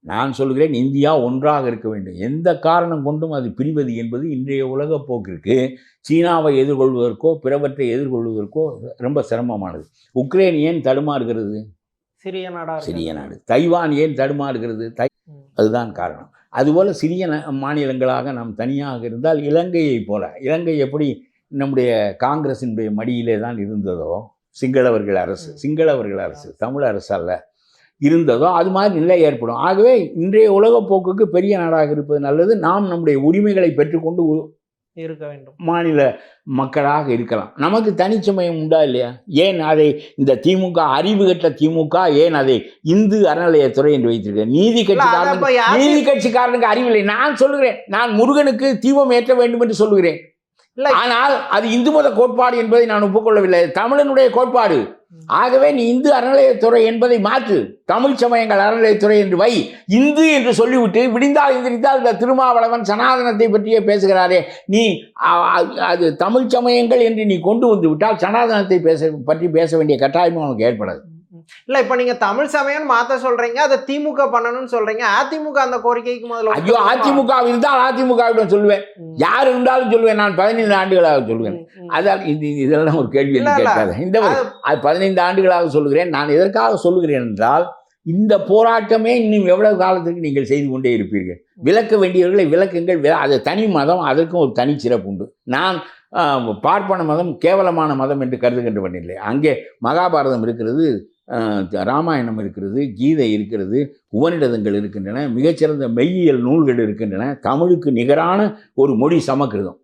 நான் சொல்கிறேன், இந்தியா ஒன்றாக இருக்க வேண்டும். எந்த காரணம் கொண்டும் அது பிரிவது என்பது இன்றைய உலக போக்கிற்கு சீனாவை எதிர்கொள்வதற்கோ பிறவற்றை எதிர்கொள்வதற்கோ ரொம்ப சிரமமானது. உக்ரைன் ஏன் தடுமாறுகிறது? சிறிய நாடு. தைவான் ஏன் தடுமாறுகிறது? அதுதான் காரணம். அதுபோல் சிறிய மாநிலங்களாக நாம் தனியாக இருந்தால், இலங்கையை போல, இலங்கை எப்படி நம்முடைய காங்கிரசினுடைய மடியிலே தான் இருந்ததோ, சிங்களவர்கள் அரசு தமிழ் அரசு அல்ல இருந்ததோ, அது மாதிரி நிலை ஏற்படும். ஆகவே இன்றைய உலக போக்குக்கு பெரிய நாடாக இருப்பது நல்லது. நாம் நம்முடைய உரிமைகளை பெற்றுக்கொண்டு இருக்க வேண்டும், மாநில மக்களாக இருக்கலாம். நமக்கு தனிச்சமயம் உண்டா இல்லையா? ஏன் அதை இந்த திமுக, அறிவு கட்ட திமுக ஏன் அதை இந்து அறநிலையத்துறை என்று வைத்திருக்க? நீதி கட்சிக்காரனுக்கு அறிவில்லை. நான் சொல்லுகிறேன், நான் முருகனுக்கு தீபம் ஏற்ற வேண்டும் என்று சொல்லுகிறேன். ஆனால் அது இந்து மத கோட்பாடு என்பதை நான் ஒப்புக்கொள்ளவில்லை, தமிழனுடைய கோட்பாடு. ஆகவே நீ இந்து அறநிலையத்துறை என்பதை மாற்று, தமிழ் சமயங்கள் அறநிலையத்துறை என்று வை. இந்து என்று சொல்லிவிட்டு விடிந்தால் எந்திரித்தால் இந்த திருமாவளவன் சனாதனத்தை பற்றியே பேசுகிறாரே, நீ அது தமிழ் சமயங்கள் என்று நீ கொண்டு வந்து விட்டால் சனாதனத்தை பற்றி பேச வேண்டிய கட்டாயமும் உனக்கு ஏற்படாது. இல்ல, இப்ப நீங்க தமிழ் சமயம் மாத்த சொல்றீங்க, அதை திமுக பண்ணணும்னு சொல்றீங்க. அதிமுக அந்த கோரிக்கைக்கு முதல்ல ஐயோ, அதிமுக இருந்தால் அதிமுகவிடம் சொல்லுவேன், யார் இருந்தாலும் சொல்லுவேன். நான் 15 ஆண்டுகளாக சொல்லுவேன். அதால் இதெல்லாம் ஒரு கேள்வி கேட்காது. இந்த 15 ஆண்டுகளாக சொல்லுகிறேன். நான் எதற்காக சொல்லுகிறேன் என்றால், இந்த போராட்டமே இன்னும் எவ்வளவு காலத்துக்கு நீங்கள் செய்து கொண்டே இருப்பீர்கள்? விளக்க வேண்டியவர்களை விளக்குங்கள். அது தனி மதம், அதற்கும் ஒரு தனி சிறப்பு உண்டு. நான் பார்ப்பன மதம் கேவலமான மதம் என்று கருதுகின்றவன் இல்லை. அங்கே மகாபாரதம் இருக்கிறது, ராமாயணம் இருக்கிறது, கீதை இருக்கிறது, உபநிடதங்கள் இருக்கின்றன, மிகச்சிறந்த மெய்யியல் நூல்கள் இருக்கின்றன. தமிழுக்கு நிகரான ஒரு மொழி சமக்கிருதம்.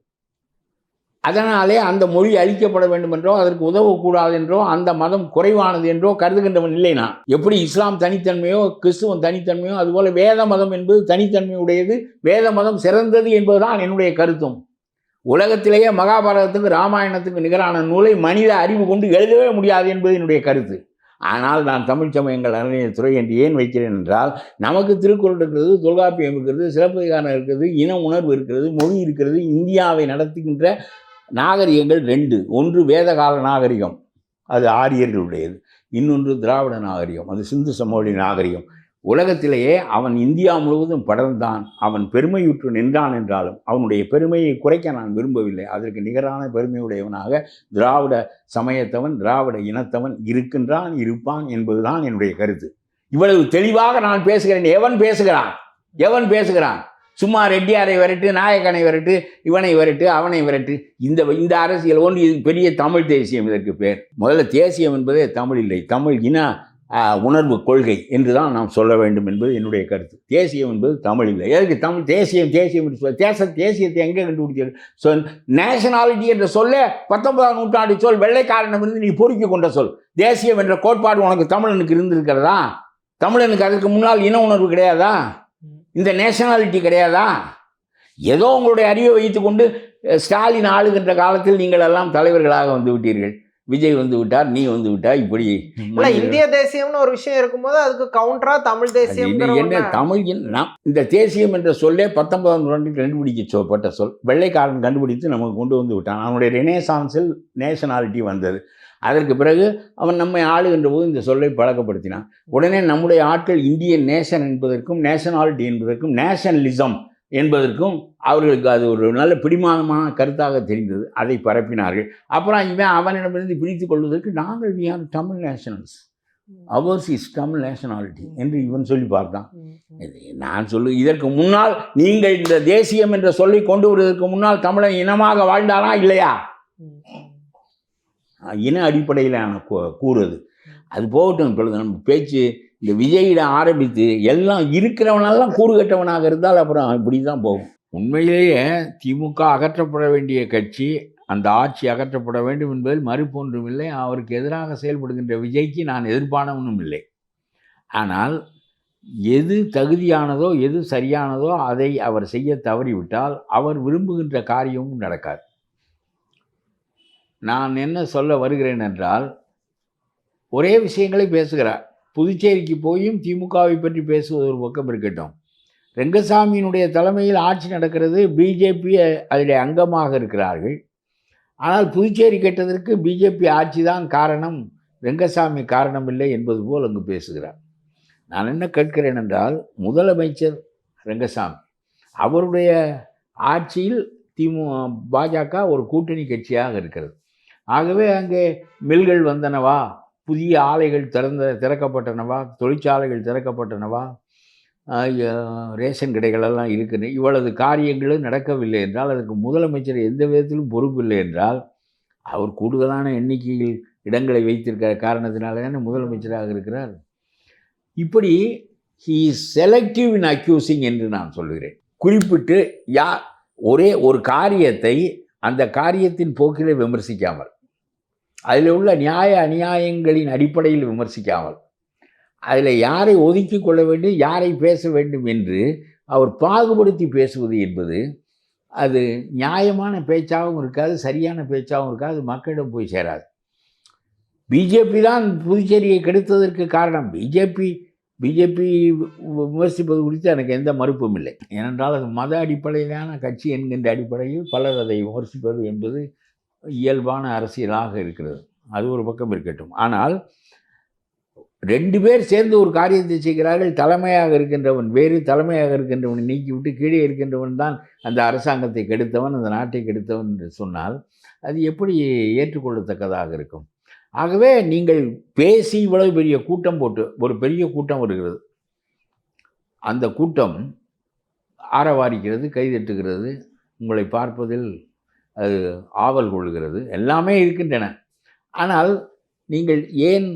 அதனாலே அந்த மொழி அழிக்கப்பட வேண்டும் என்றோ, அதற்கு உதவக்கூடாது என்றோ, அந்த மதம் குறைவானது என்றோ கருதுகின்றவன் இல்லை நான். எப்படி இஸ்லாம் தனித்தன்மையோ கிறிஸ்துவம் தனித்தன்மையோ, அதுபோல வேத மதம் என்பது தனித்தன்மையுடையது, வேத மதம் சிறந்தது என்பதுதான் என்னுடைய கருத்தும். உலகத்திலேயே மகாபாரதத்துக்கு ராமாயணத்துக்கு நிகரான நூலை மனித அறிவு கொண்டு எழுதவே முடியாது என்பது என்னுடைய கருத்து. ஆனால் நான் தமிழ் சமயங்கள் அறநிலையத்துறை என்று ஏன் வைக்கிறேன் என்றால், நமக்கு திருக்குறள் இருக்கிறது, தொல்காப்பியம் இருக்கிறது, சிலப்பதிகாரம் இருக்கிறது, இன உணர்வு இருக்கிறது, மொழி இருக்கிறது. இந்தியாவை நடத்துகின்ற நாகரிகங்கள் 2. ஒன்று வேதகால நாகரிகம், அது ஆரியர்களுடையது. இன்னொன்று திராவிட நாகரிகம், அது சிந்து சமவெளி நாகரிகம். உலகத்திலேயே அவன் இந்தியா முழுவதும் படர்ந்தான், அவன் பெருமையுற்று நின்றான் என்றாலும் அவனுடைய பெருமையை குறைக்க நான் விரும்பவில்லை. அதற்கு நிகரான பெருமையுடையவனாக திராவிட சமயத்தவன், திராவிட இனத்தவன் இருக்கின்றான், இருப்பான் என்பதுதான் என்னுடைய கருத்து. இவ்வளவு தெளிவாக நான் பேசுகிறேன். எவன் பேசுகிறான்? சும்மா ரெட்டியாரை விரட்டு, நாயக்கனை விரட்டு, இவனை விரட்டு, அவனை விரட்டு. இந்த அரசியல் ஒன்று, இது பெரிய தமிழ் தேசியம். இதற்கு பேர் முதல்ல தேசியம் என்பதே தமிழ் இல்லை. தமிழ் இன உணர்வு கொள்கை என்று தான் நாம் சொல்ல வேண்டும் என்பது என்னுடைய கருத்து. தேசியம் என்பது தமிழ் இல்லை. எதுக்கு தமிழ் தேசியம் தேசியம் என்று சொல்ல தேசியத்தை எங்கே கண்டுபிடிச்சது? சொல் நேஷனாலிட்டி என்ற சொல்ல 19ஆம் நூற்றாண்டு சொல், வெள்ளைக்காரனிடமிருந்து நீ பொறுக்கி கொண்ட சொல். தேசியம் என்ற கோட்பாடு உனக்கு தமிழனுக்கு இருந்திருக்கிறதா? தமிழனுக்கு அதற்கு முன்னால் இன உணர்வு கிடையாதா? இந்த நேஷனாலிட்டி கிடையாதா? ஏதோ உங்களுடைய அறிவை வைத்துக்கொண்டு ஸ்டாலின் ஆளுகின்ற காலத்தில் நீங்கள் எல்லாம் தலைவர்களாக வந்து விட்டீர்கள். விஜய் வந்து விட்டார், நீ வந்து விட்டார். இப்படி இந்திய தேசியம்னு ஒரு விஷயம் இருக்கும்போது அதுக்கு கவுண்டரா தமிழ் தேசியம் என்ன? தமிழ் இந்த தேசியம் என்ற சொல்லே 19ஆம் நூற்றாண்டில் கண்டுபிடிக்கப்பட்ட சொல். வெள்ளைக்காரன் கண்டுபிடித்து நமக்கு கொண்டு வந்து விட்டான். அவனுடைய ரெனேசான்ஸில் நேஷனாலிட்டி வந்தது. அதற்கு பிறகு அவன் நம்மை ஆளுகின்ற போது இந்த சொல்லை பழக்கப்படுத்தினான். உடனே நம்முடைய ஆட்கள் இந்தியன் நேஷன் என்பதற்கும் நேஷனாலிட்டி என்பதற்கும் நேஷனலிசம் என்பதற்கும் அவர்களுக்கு அது ஒரு நல்ல பிடிமானமான கருத்தாக தெரிந்தது. அதை பரப்பினார்கள். அப்புறம் இவன் அவனிடமிருந்து பிரித்து கொள்வதற்கு நாங்கள் we are Tamil nationals, ours is Tamil nationality என்று இவன் சொல்லி பார்த்தான். நான் இதற்கு முன்னால் நீங்கள் இந்த தேசியம் என்ற சொல்லை கொண்டு வருவதற்கு முன்னால் தமிழன் இனமாக வாழ்ந்தானா இல்லையா? இன அடிப்படையில் கூறுவது அது போகட்டும். இப்பொழுது நம்ம பேச்சு இந்த விஜயிட ஆரம்பித்து எல்லாம் இருக்கிறவனெல்லாம் கூறு கட்டவனாக இருந்தால் அப்புறம் இப்படி தான் போகும். உண்மையிலேயே திமுக அகற்றப்பட வேண்டிய கட்சி, அந்த ஆட்சி அகற்றப்பட வேண்டும் என்பதில் மறுப்பொன்றும் இல்லை. அவருக்கு எதிராக செயல்படுகின்ற விஜய்க்கு நான் எதிர்ப்பானவனும் இல்லை. ஆனால் எது தகுதியானதோ எது சரியானதோ அதை அவர் செய்ய தவறிவிட்டால் அவர் விரும்புகின்ற காரியமும் நடக்காது. நான் என்ன சொல்ல வருகிறேன் என்றால், ஒரே விஷயங்களை பேசுகிறார். புதுச்சேரிக்கு போயும் திமுகவை பற்றி பேசுவது ஒரு பக்கம் இருக்கட்டும். ரெங்கசாமியினுடைய தலைமையில் ஆட்சி நடக்கிறது. பிஜேபி அதில் அங்கமாக இருக்கிறார்கள். ஆனால் புதுச்சேரி கெட்டதற்கு பிஜேபி ஆட்சி தான் காரணம், ரெங்கசாமி காரணம் இல்லை என்பது போல் அங்கு பேசுகிறார். நான் என்ன கேட்கிறேன் என்றால், முதலமைச்சர் ரெங்கசாமி, அவருடைய ஆட்சியில் பாஜக ஒரு கூட்டணி கட்சியாக இருக்கிறது. ஆகவே அங்கே மில்கள் வந்தனவா, புதிய ஆலைகள் திறக்கப்பட்டனவா, தொழிற்சாலைகள் திறக்கப்பட்டனவா, ரேஷன் கடைகளெல்லாம் இருக்குது. இவ்வளவு காரியங்களும் நடக்கவில்லை என்றால் அதற்கு முதலமைச்சர் எந்த விதத்திலும் பொறுப்பில்லை என்றால், அவர் கூடுதலான எண்ணிக்கையில் இடங்களை வைத்திருக்கிற காரணத்தினால தானே முதலமைச்சராக இருக்கிறார். இப்படி he is selective in accusing என்று நான் சொல்லுகிறேன். குறிப்பிட்டு ஒரே ஒரு காரியத்தை அந்த காரியத்தின் போக்கிலே விமர்சிக்காமல், அதில் உள்ள நியாய அநியாயங்களின் அடிப்படையில் விமர்சிக்காமல், அதில் யாரை ஒதுக்கி கொள்ள வேண்டும், யாரை பேச வேண்டும் என்று அவர் பாகுபடுத்தி பேசுவது என்பது அது நியாயமான பேச்சாகவும் இருக்காது, சரியான பேச்சாகவும் இருக்காது, மக்களிடம் போய் சேராது. பிஜேபி தான் புதுச்சேரியை கெடுத்ததற்கு காரணம். பிஜேபி விமர்சிப்பது குறித்து எனக்கு எந்த மறுப்பும் இல்லை. ஏனென்றால் அது மத அடிப்படையிலான கட்சி என்கின்ற அடிப்படையில் பலர் அதை விமர்சிப்பது என்பது இயல்பான அரசியலாக இருக்கிறது. அது ஒரு பக்கம் இருக்கட்டும். ஆனால் 2 பேர் சேர்ந்து ஒரு காரியத்தை செய்கிறார்கள். தலைமையாக இருக்கின்றவன் வேறு, தலைமையாக இருக்கின்றவனை நீக்கிவிட்டு கீழே இருக்கின்றவன் தான் அந்த அரசாங்கத்தை கெடுத்தவன், அந்த நாட்டை கெடுத்தவன் என்று சொன்னால் அது எப்படி ஏற்றுக்கொள்ளத்தக்கதாக இருக்கும்? ஆகவே நீங்கள் பேசி இவ்வளவு பெரிய கூட்டம் போட்டு, ஒரு பெரிய கூட்டம் வருகிறது, அந்த கூட்டம் ஆரவாரிக்கிறது, கைதட்டுகிறது, உங்களை பார்ப்பதில் அது ஆவல் கொள்கிறது, எல்லாமே இருக்கின்றன. ஆனால் நீங்கள் ஏன்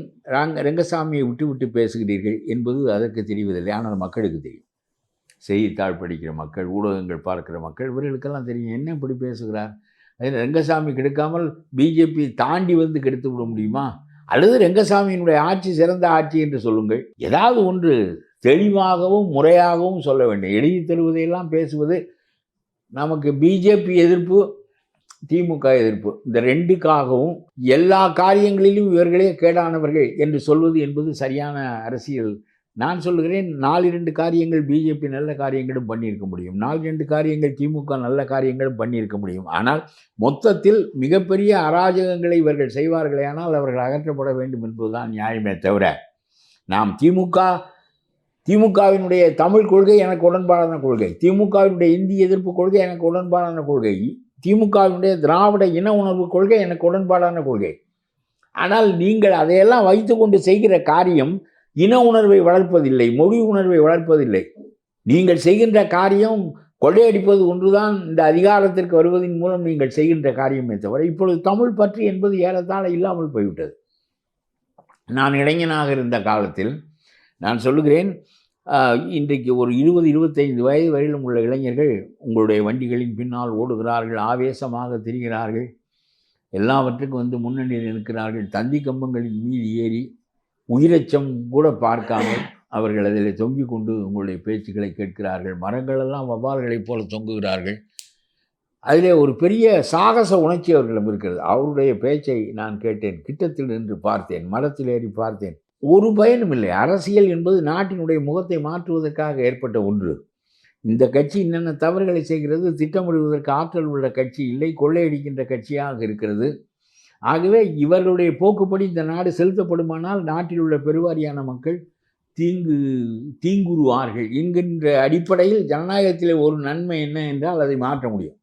ரெங்கசாமியை விட்டு விட்டு பேசுகிறீர்கள் என்பது அதற்கு தெரிவதில்லை. ஆனால் மக்களுக்கு தெரியும். செய்தித்தாள் படிக்கிற மக்கள், ஊடகங்கள் பார்க்கிற மக்கள், இவர்களுக்கெல்லாம் தெரியும் என்ன இப்படி பேசுகிறார். ரெங்கசாமி கெடுக்காமல் பிஜேபி தாண்டி வந்து கெடுத்து விட முடியுமா? அல்லது ரெங்கசாமியினுடைய ஆட்சி சிறந்த ஆட்சி என்று சொல்லுங்கள். ஏதாவது ஒன்று தெளிவாகவும் முறையாகவும் சொல்ல வேண்டும். எழுதி தருவதையெல்லாம் பேசுவது, நமக்கு பிஜேபி எதிர்ப்பு, திமுக எதிர்ப்பு, இந்த 2க்காகவும் எல்லா காரியங்களிலும் இவர்களே கேடானவர்கள் என்று சொல்வது என்பது சரியான அரசியல். நான் சொல்லுகிறேன், 4-2 காரியங்கள் பிஜேபி நல்ல காரியங்களும் பண்ணியிருக்க முடியும், 4-2 காரியங்கள் திமுக நல்ல காரியங்களும் பண்ணியிருக்க முடியும். ஆனால் மொத்தத்தில் மிகப்பெரிய அராஜகங்களை இவர்கள் செய்வார்களே ஆனால் அவர்கள் அகற்றப்பட வேண்டும் என்பதுதான் நியாயமே தவிர, நாம் திமுகவினுடைய தமிழ் கொள்கை எனக்கு உடன்பாடான கொள்கை, திமுகவினுடைய இந்திய எதிர்ப்பு கொள்கை எனக்கு உடன்பாடான கொள்கை, திமுகவினுடைய திராவிட இன உணர்வு கொள்கை எனக்கு உடன்பாடான கொள்கை. ஆனால் நீங்கள் அதையெல்லாம் வைத்து கொண்டு செய்கிற காரியம் இன உணர்வை வளர்ப்பதில்லை, மொழி உணர்வை வளர்ப்பதில்லை. நீங்கள் செய்கின்ற காரியம் கொள்ளையடிப்பது ஒன்றுதான் இந்த அதிகாரத்திற்கு வருவதன் மூலம் நீங்கள் செய்கின்ற காரியமே தவிர, இப்பொழுது தமிழ் பற்று என்பது ஏறத்தாழ இல்லாமல் போய்விட்டது. நான் இளைஞனாக இருந்த காலத்தில் நான் சொல்லுகிறேன், இன்றைக்கு ஒரு 20-25 வயது வரையிலும் உள்ள இளைஞர்கள் உங்களுடைய வண்டிகளின் பின்னால் ஓடுகிறார்கள், ஆவேசமாக திரிகிறார்கள், எல்லாவற்றுக்கும் வந்து முன்னணியில் இருக்கிறார்கள். தந்தி கம்பங்களின் மீது ஏறி உயிரச்சம் கூட பார்க்காமல் அவர்கள் அதில் தொங்கிக் கொண்டு உங்களுடைய பேச்சுக்களை கேட்கிறார்கள். மரங்களெல்லாம் வவ்வால்களைப் போல தொங்குகிறார்கள். அதிலே ஒரு பெரிய சாகச உணர்ச்சி அவர்களிடம் இருக்கிறது. அவருடைய பேச்சை நான் கேட்டேன், கிட்டத்தில் நின்று பார்த்தேன், மரத்தில் ஏறி பார்த்தேன். ஒரு பயனும் இல்லை. அரசியல் என்பது நாட்டினுடைய முகத்தை மாற்றுவதற்காக ஏற்பட்ட ஒன்று. இந்த கட்சி என்னென்ன தவறுகளை செய்கிறது, திட்டமிடுவதற்கு ஆற்றல் உள்ள கட்சி இல்லை, கொள்ளையடிக்கின்ற கட்சியாக இருக்கிறது. ஆகவே இவர்களுடைய போக்குப்படி இந்த நாடு செலுத்தப்படுமானால் நாட்டில் உள்ள பெருவாரியான மக்கள் தீங்குறுவார்கள் என்கின்ற அடிப்படையில் ஜனநாயகத்தில் ஒரு நன்மை என்ன என்றால் அதை மாற்ற முடியும்.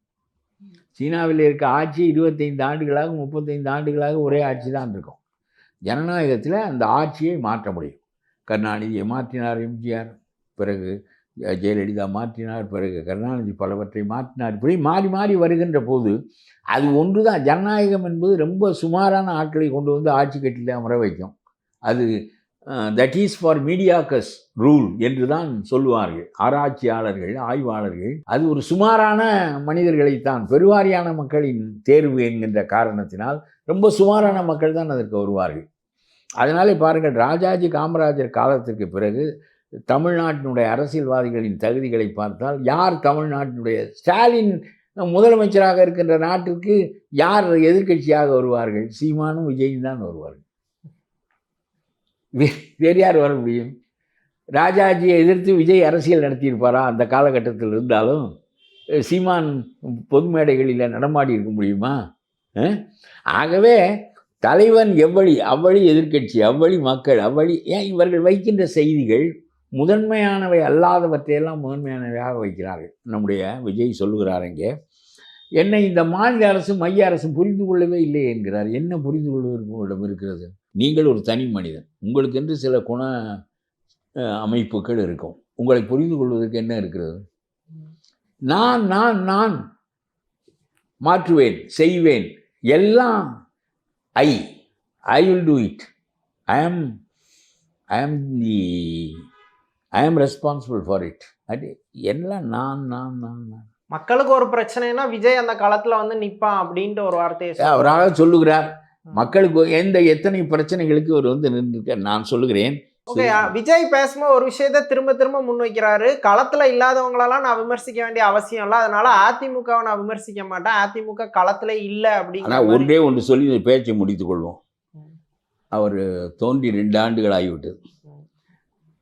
சீனாவில் இருக்க ஆட்சி 25 ஆண்டுகளாக 35 ஆண்டுகளாக ஒரே ஆட்சி தான் இருக்கும். ஜனநாயகத்தில் அந்த ஆட்சியை மாற்ற முடியும். கருணாநிதியை மாற்றினார் எம்ஜிஆர், பிறகு ஜெயலலிதா மாற்றினார், பிறகு கருணாநிதி பலவற்றை மாற்றினார். இப்படி மாறி மாறி வருகின்ற போது அது ஒன்று தான். ஜனநாயகம் என்பது ரொம்ப சுமாரான ஆட்களை கொண்டு வந்து ஆட்சி கட்டில் அமர வைக்கும். அது தட் இஸ் ஃபார் மீடியாக்கஸ் ரூல் என்று தான் சொல்லுவார்கள் ஆராய்ச்சியாளர்கள், ஆய்வாளர்கள். அது ஒரு சுமாரான மனிதர்களைத்தான், பெருவாரியான மக்களின் தேர்வு என்கின்ற காரணத்தினால் ரொம்ப சுமாரான மக்கள் தான் அதற்கு வருவார்கள். அதனாலே பாருங்கள், ராஜாஜி காமராஜர் காலத்திற்கு பிறகு தமிழ்நாட்டினுடைய அரசியல்வாதிகளின் தகுதிகளை பார்த்தால் யார் தமிழ்நாட்டினுடைய ஸ்டாலின் முதலமைச்சராக இருக்கின்ற நாட்டிற்கு யார் எதிர்க்கட்சியாக வருவார்கள்? சீமானும் விஜயும் தான் வருவார்கள். வேறு யார் வர முடியும்? ராஜாஜியை எதிர்த்து விஜய் அரசியல் நடத்தியிருப்பாரா? அந்த காலகட்டத்தில் இருந்தாலும் சீமான் பொது மேடைகளில் நடமாடி இருக்க முடியுமா? ஆகவே தலைவன் எவ்வழி, அவ்வழி எதிர்க்கட்சி, அவ்வழி மக்கள், அவ்வழி. ஏன் இவர்கள் வைக்கின்ற செய்திகள் முதன்மையானவை அல்லாதவற்றையெல்லாம் முதன்மையானவையாக வைக்கிறார்கள். நம்முடைய விஜய் சொல்லுகிறார் இங்கே, என்னை இந்த மாநில அரசு மைய அரசு புரிந்து கொள்ளவே இல்லை என்கிறார். என்ன புரிந்து கொள்வதற்கு உங்களிடம் இருக்கிறது? நீங்கள் ஒரு தனி மனிதன், உங்களுக்கென்று சில குண அமைப்புகள் இருக்கும். உங்களை புரிந்து கொள்வதற்கு என்ன இருக்கிறது? நான் நான் நான் மாற்றுவேன், செய்வேன், எல்லாம் ஐ வில் டூ இட். ஐ ஆம் ரெஸ்பான்சிபிள் ஃபார் இட். அது எல்லாம் நான் நான் நான் நான். மக்களுக்கு ஒரு பிரச்சனைனா விஜய் அந்த காலத்துல வந்து நிப்பான் அப்படின்ற ஒரு வார்த்தையை அவராக சொல்லுகிறார். மக்களுக்கு எத்தனை பிரச்சனைகளுக்கு அவர் வந்து நின்றுருக்கார். நான் சொல்லுகிறேன், ஓகே, விஜய் பேசும்போது ஒரு விஷயத்த திரும்ப திரும்ப முன்வைக்கிறாரு. களத்துல இல்லாதவங்களெல்லாம் நான் விமர்சிக்க வேண்டிய அவசியம் இல்லை, அதனால அதிமுகவை நான் விமர்சிக்க மாட்டேன், அதிமுக களத்துல இல்லை அப்படின்னு. ஒன்றே ஒன்று சொல்லி பேச்சை முடித்துக் கொள்வோம். அவர் தோன்றி 2 ஆண்டுகள் ஆகிவிட்டது.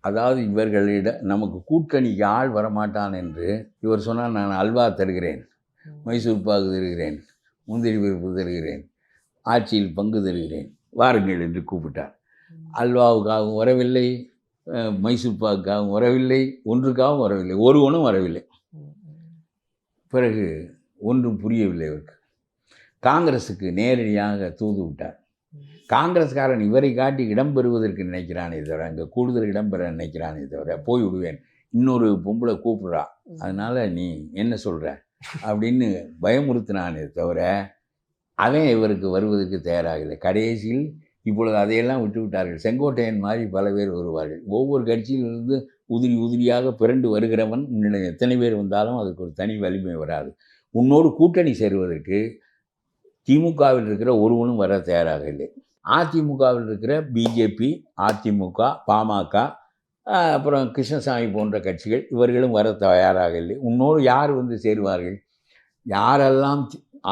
அதாவது இவர்களிடம் நமக்கு கூட்டணிக்கு ஆள் வரமாட்டான் என்று இவர் சொன்னால், நான் அல்வா தருகிறேன், மைசூர் பாகு தருகிறேன், முந்திரி பருப்பு தருகிறேன், ஆட்சியில் பங்கு தருகிறேன், வாருங்கள் என்று கூப்பிட்டார். அல்வாவுக்காகவும் வரவில்லை, மைசூர் பாகுக்காகவும் வரவில்லை, ஒன்றுக்காகவும் வரவில்லை, ஒருவனும் வரவில்லை. பிறகு ஒன்றும் புரியவில்லை அவருக்கு. காங்கிரஸுக்கு நேரடியாக தூது விட்டார். காங்கிரஸ்காரன் இவரை காட்டி இடம் பெறுவதற்கு நினைக்கிறானே தவிர, அங்கே கூடுதல் இடம் பெற நினைக்கிறானே தவிர, போய் விடுவேன், இன்னொரு பொம்பளை கூப்பிடுறா, அதனால் நீ என்ன சொல்கிற அப்படின்னு பயமுறுத்தினானே தவிர அவன் இவருக்கு வருவதற்கு தயாராகலை. கடைசியில் இப்பொழுது அதையெல்லாம் விட்டு விட்டார்கள். செங்கோட்டையன் மாதிரி பல பேர் வருவார்கள். ஒவ்வொரு கட்சியிலிருந்து உதிரி உதிரியாக பிறண்டு வருகிறவன் உன்னிடம் எத்தனை பேர் வந்தாலும் அதுக்கு ஒரு தனி வலிமை வராது. உன்னோடு கூட்டணி சேருவதற்கு திமுகவில் இருக்கிற ஒருவனும் வர தயாராக இல்லை. அதிமுகவில் இருக்கிற பிஜேபி, அதிமுக, பாமக, அப்புறம் கிருஷ்ணசாமி போன்ற கட்சிகள் இவர்களும் வர தயாராக இல்லை. உன்னோடு யார் வந்து சேருவார்கள்? யாரெல்லாம்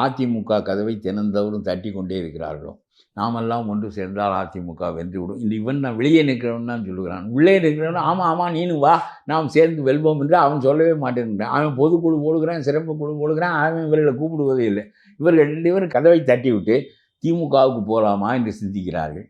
அதிமுக கதவை தினந்தோறும் தட்டி கொண்டே இருக்கிறார்களோ, நாமெல்லாம் ஒன்று சேர்ந்தால் அதிமுக வென்று விடும். இந்த இவன் நான் வெளியே நிற்கிறவன் தான் சொல்லுகிறான். உள்ளே நிற்கிறவன் ஆமாம் நீனும் வா, நாம் சேர்ந்து வெல்வோம் என்று அவன் சொல்லவே மாட்டேங்கிறான். அவன் பொதுக்குழு போடுகிறான், சிறப்பு குழு போடுகிறான், அவன் இவர்களை கூப்பிடுவதே இல்லை. இவர்கள் 2 பேரும் கதவை தட்டி விட்டு திமுகவுக்கு போகலாமா என்று சிந்திக்கிறார்கள்,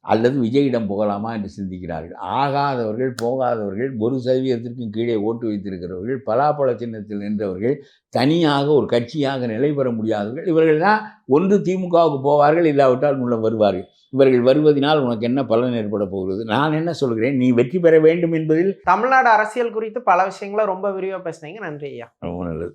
அல்லது விஜயிடம் போகலாமா என்று சிந்திக்கிறார்கள். ஆகாதவர்கள், போகாதவர்கள், 1% கீழே ஓட்டு வைத்திருக்கிறவர்கள், பலாப்பழ சின்னத்தில் நின்றவர்கள், தனியாக ஒரு கட்சியாக நிலை பெற முடியாதவர்கள், இவர்கள் தான் ஒன்று திமுகவுக்கு போவார்கள், இல்லாவிட்டால் உள்ள வருவார்கள். இவர்கள் வருவதனால் உனக்கு என்ன பலன் ஏற்பட போகிறது? நான் என்ன சொல்கிறேன், நீ வெற்றி பெற வேண்டும் என்பதில். தமிழ்நாடு அரசியல் குறித்து பல விஷயங்களை ரொம்ப விரிவாக பேசுனீங்க. நன்றி ஐயா.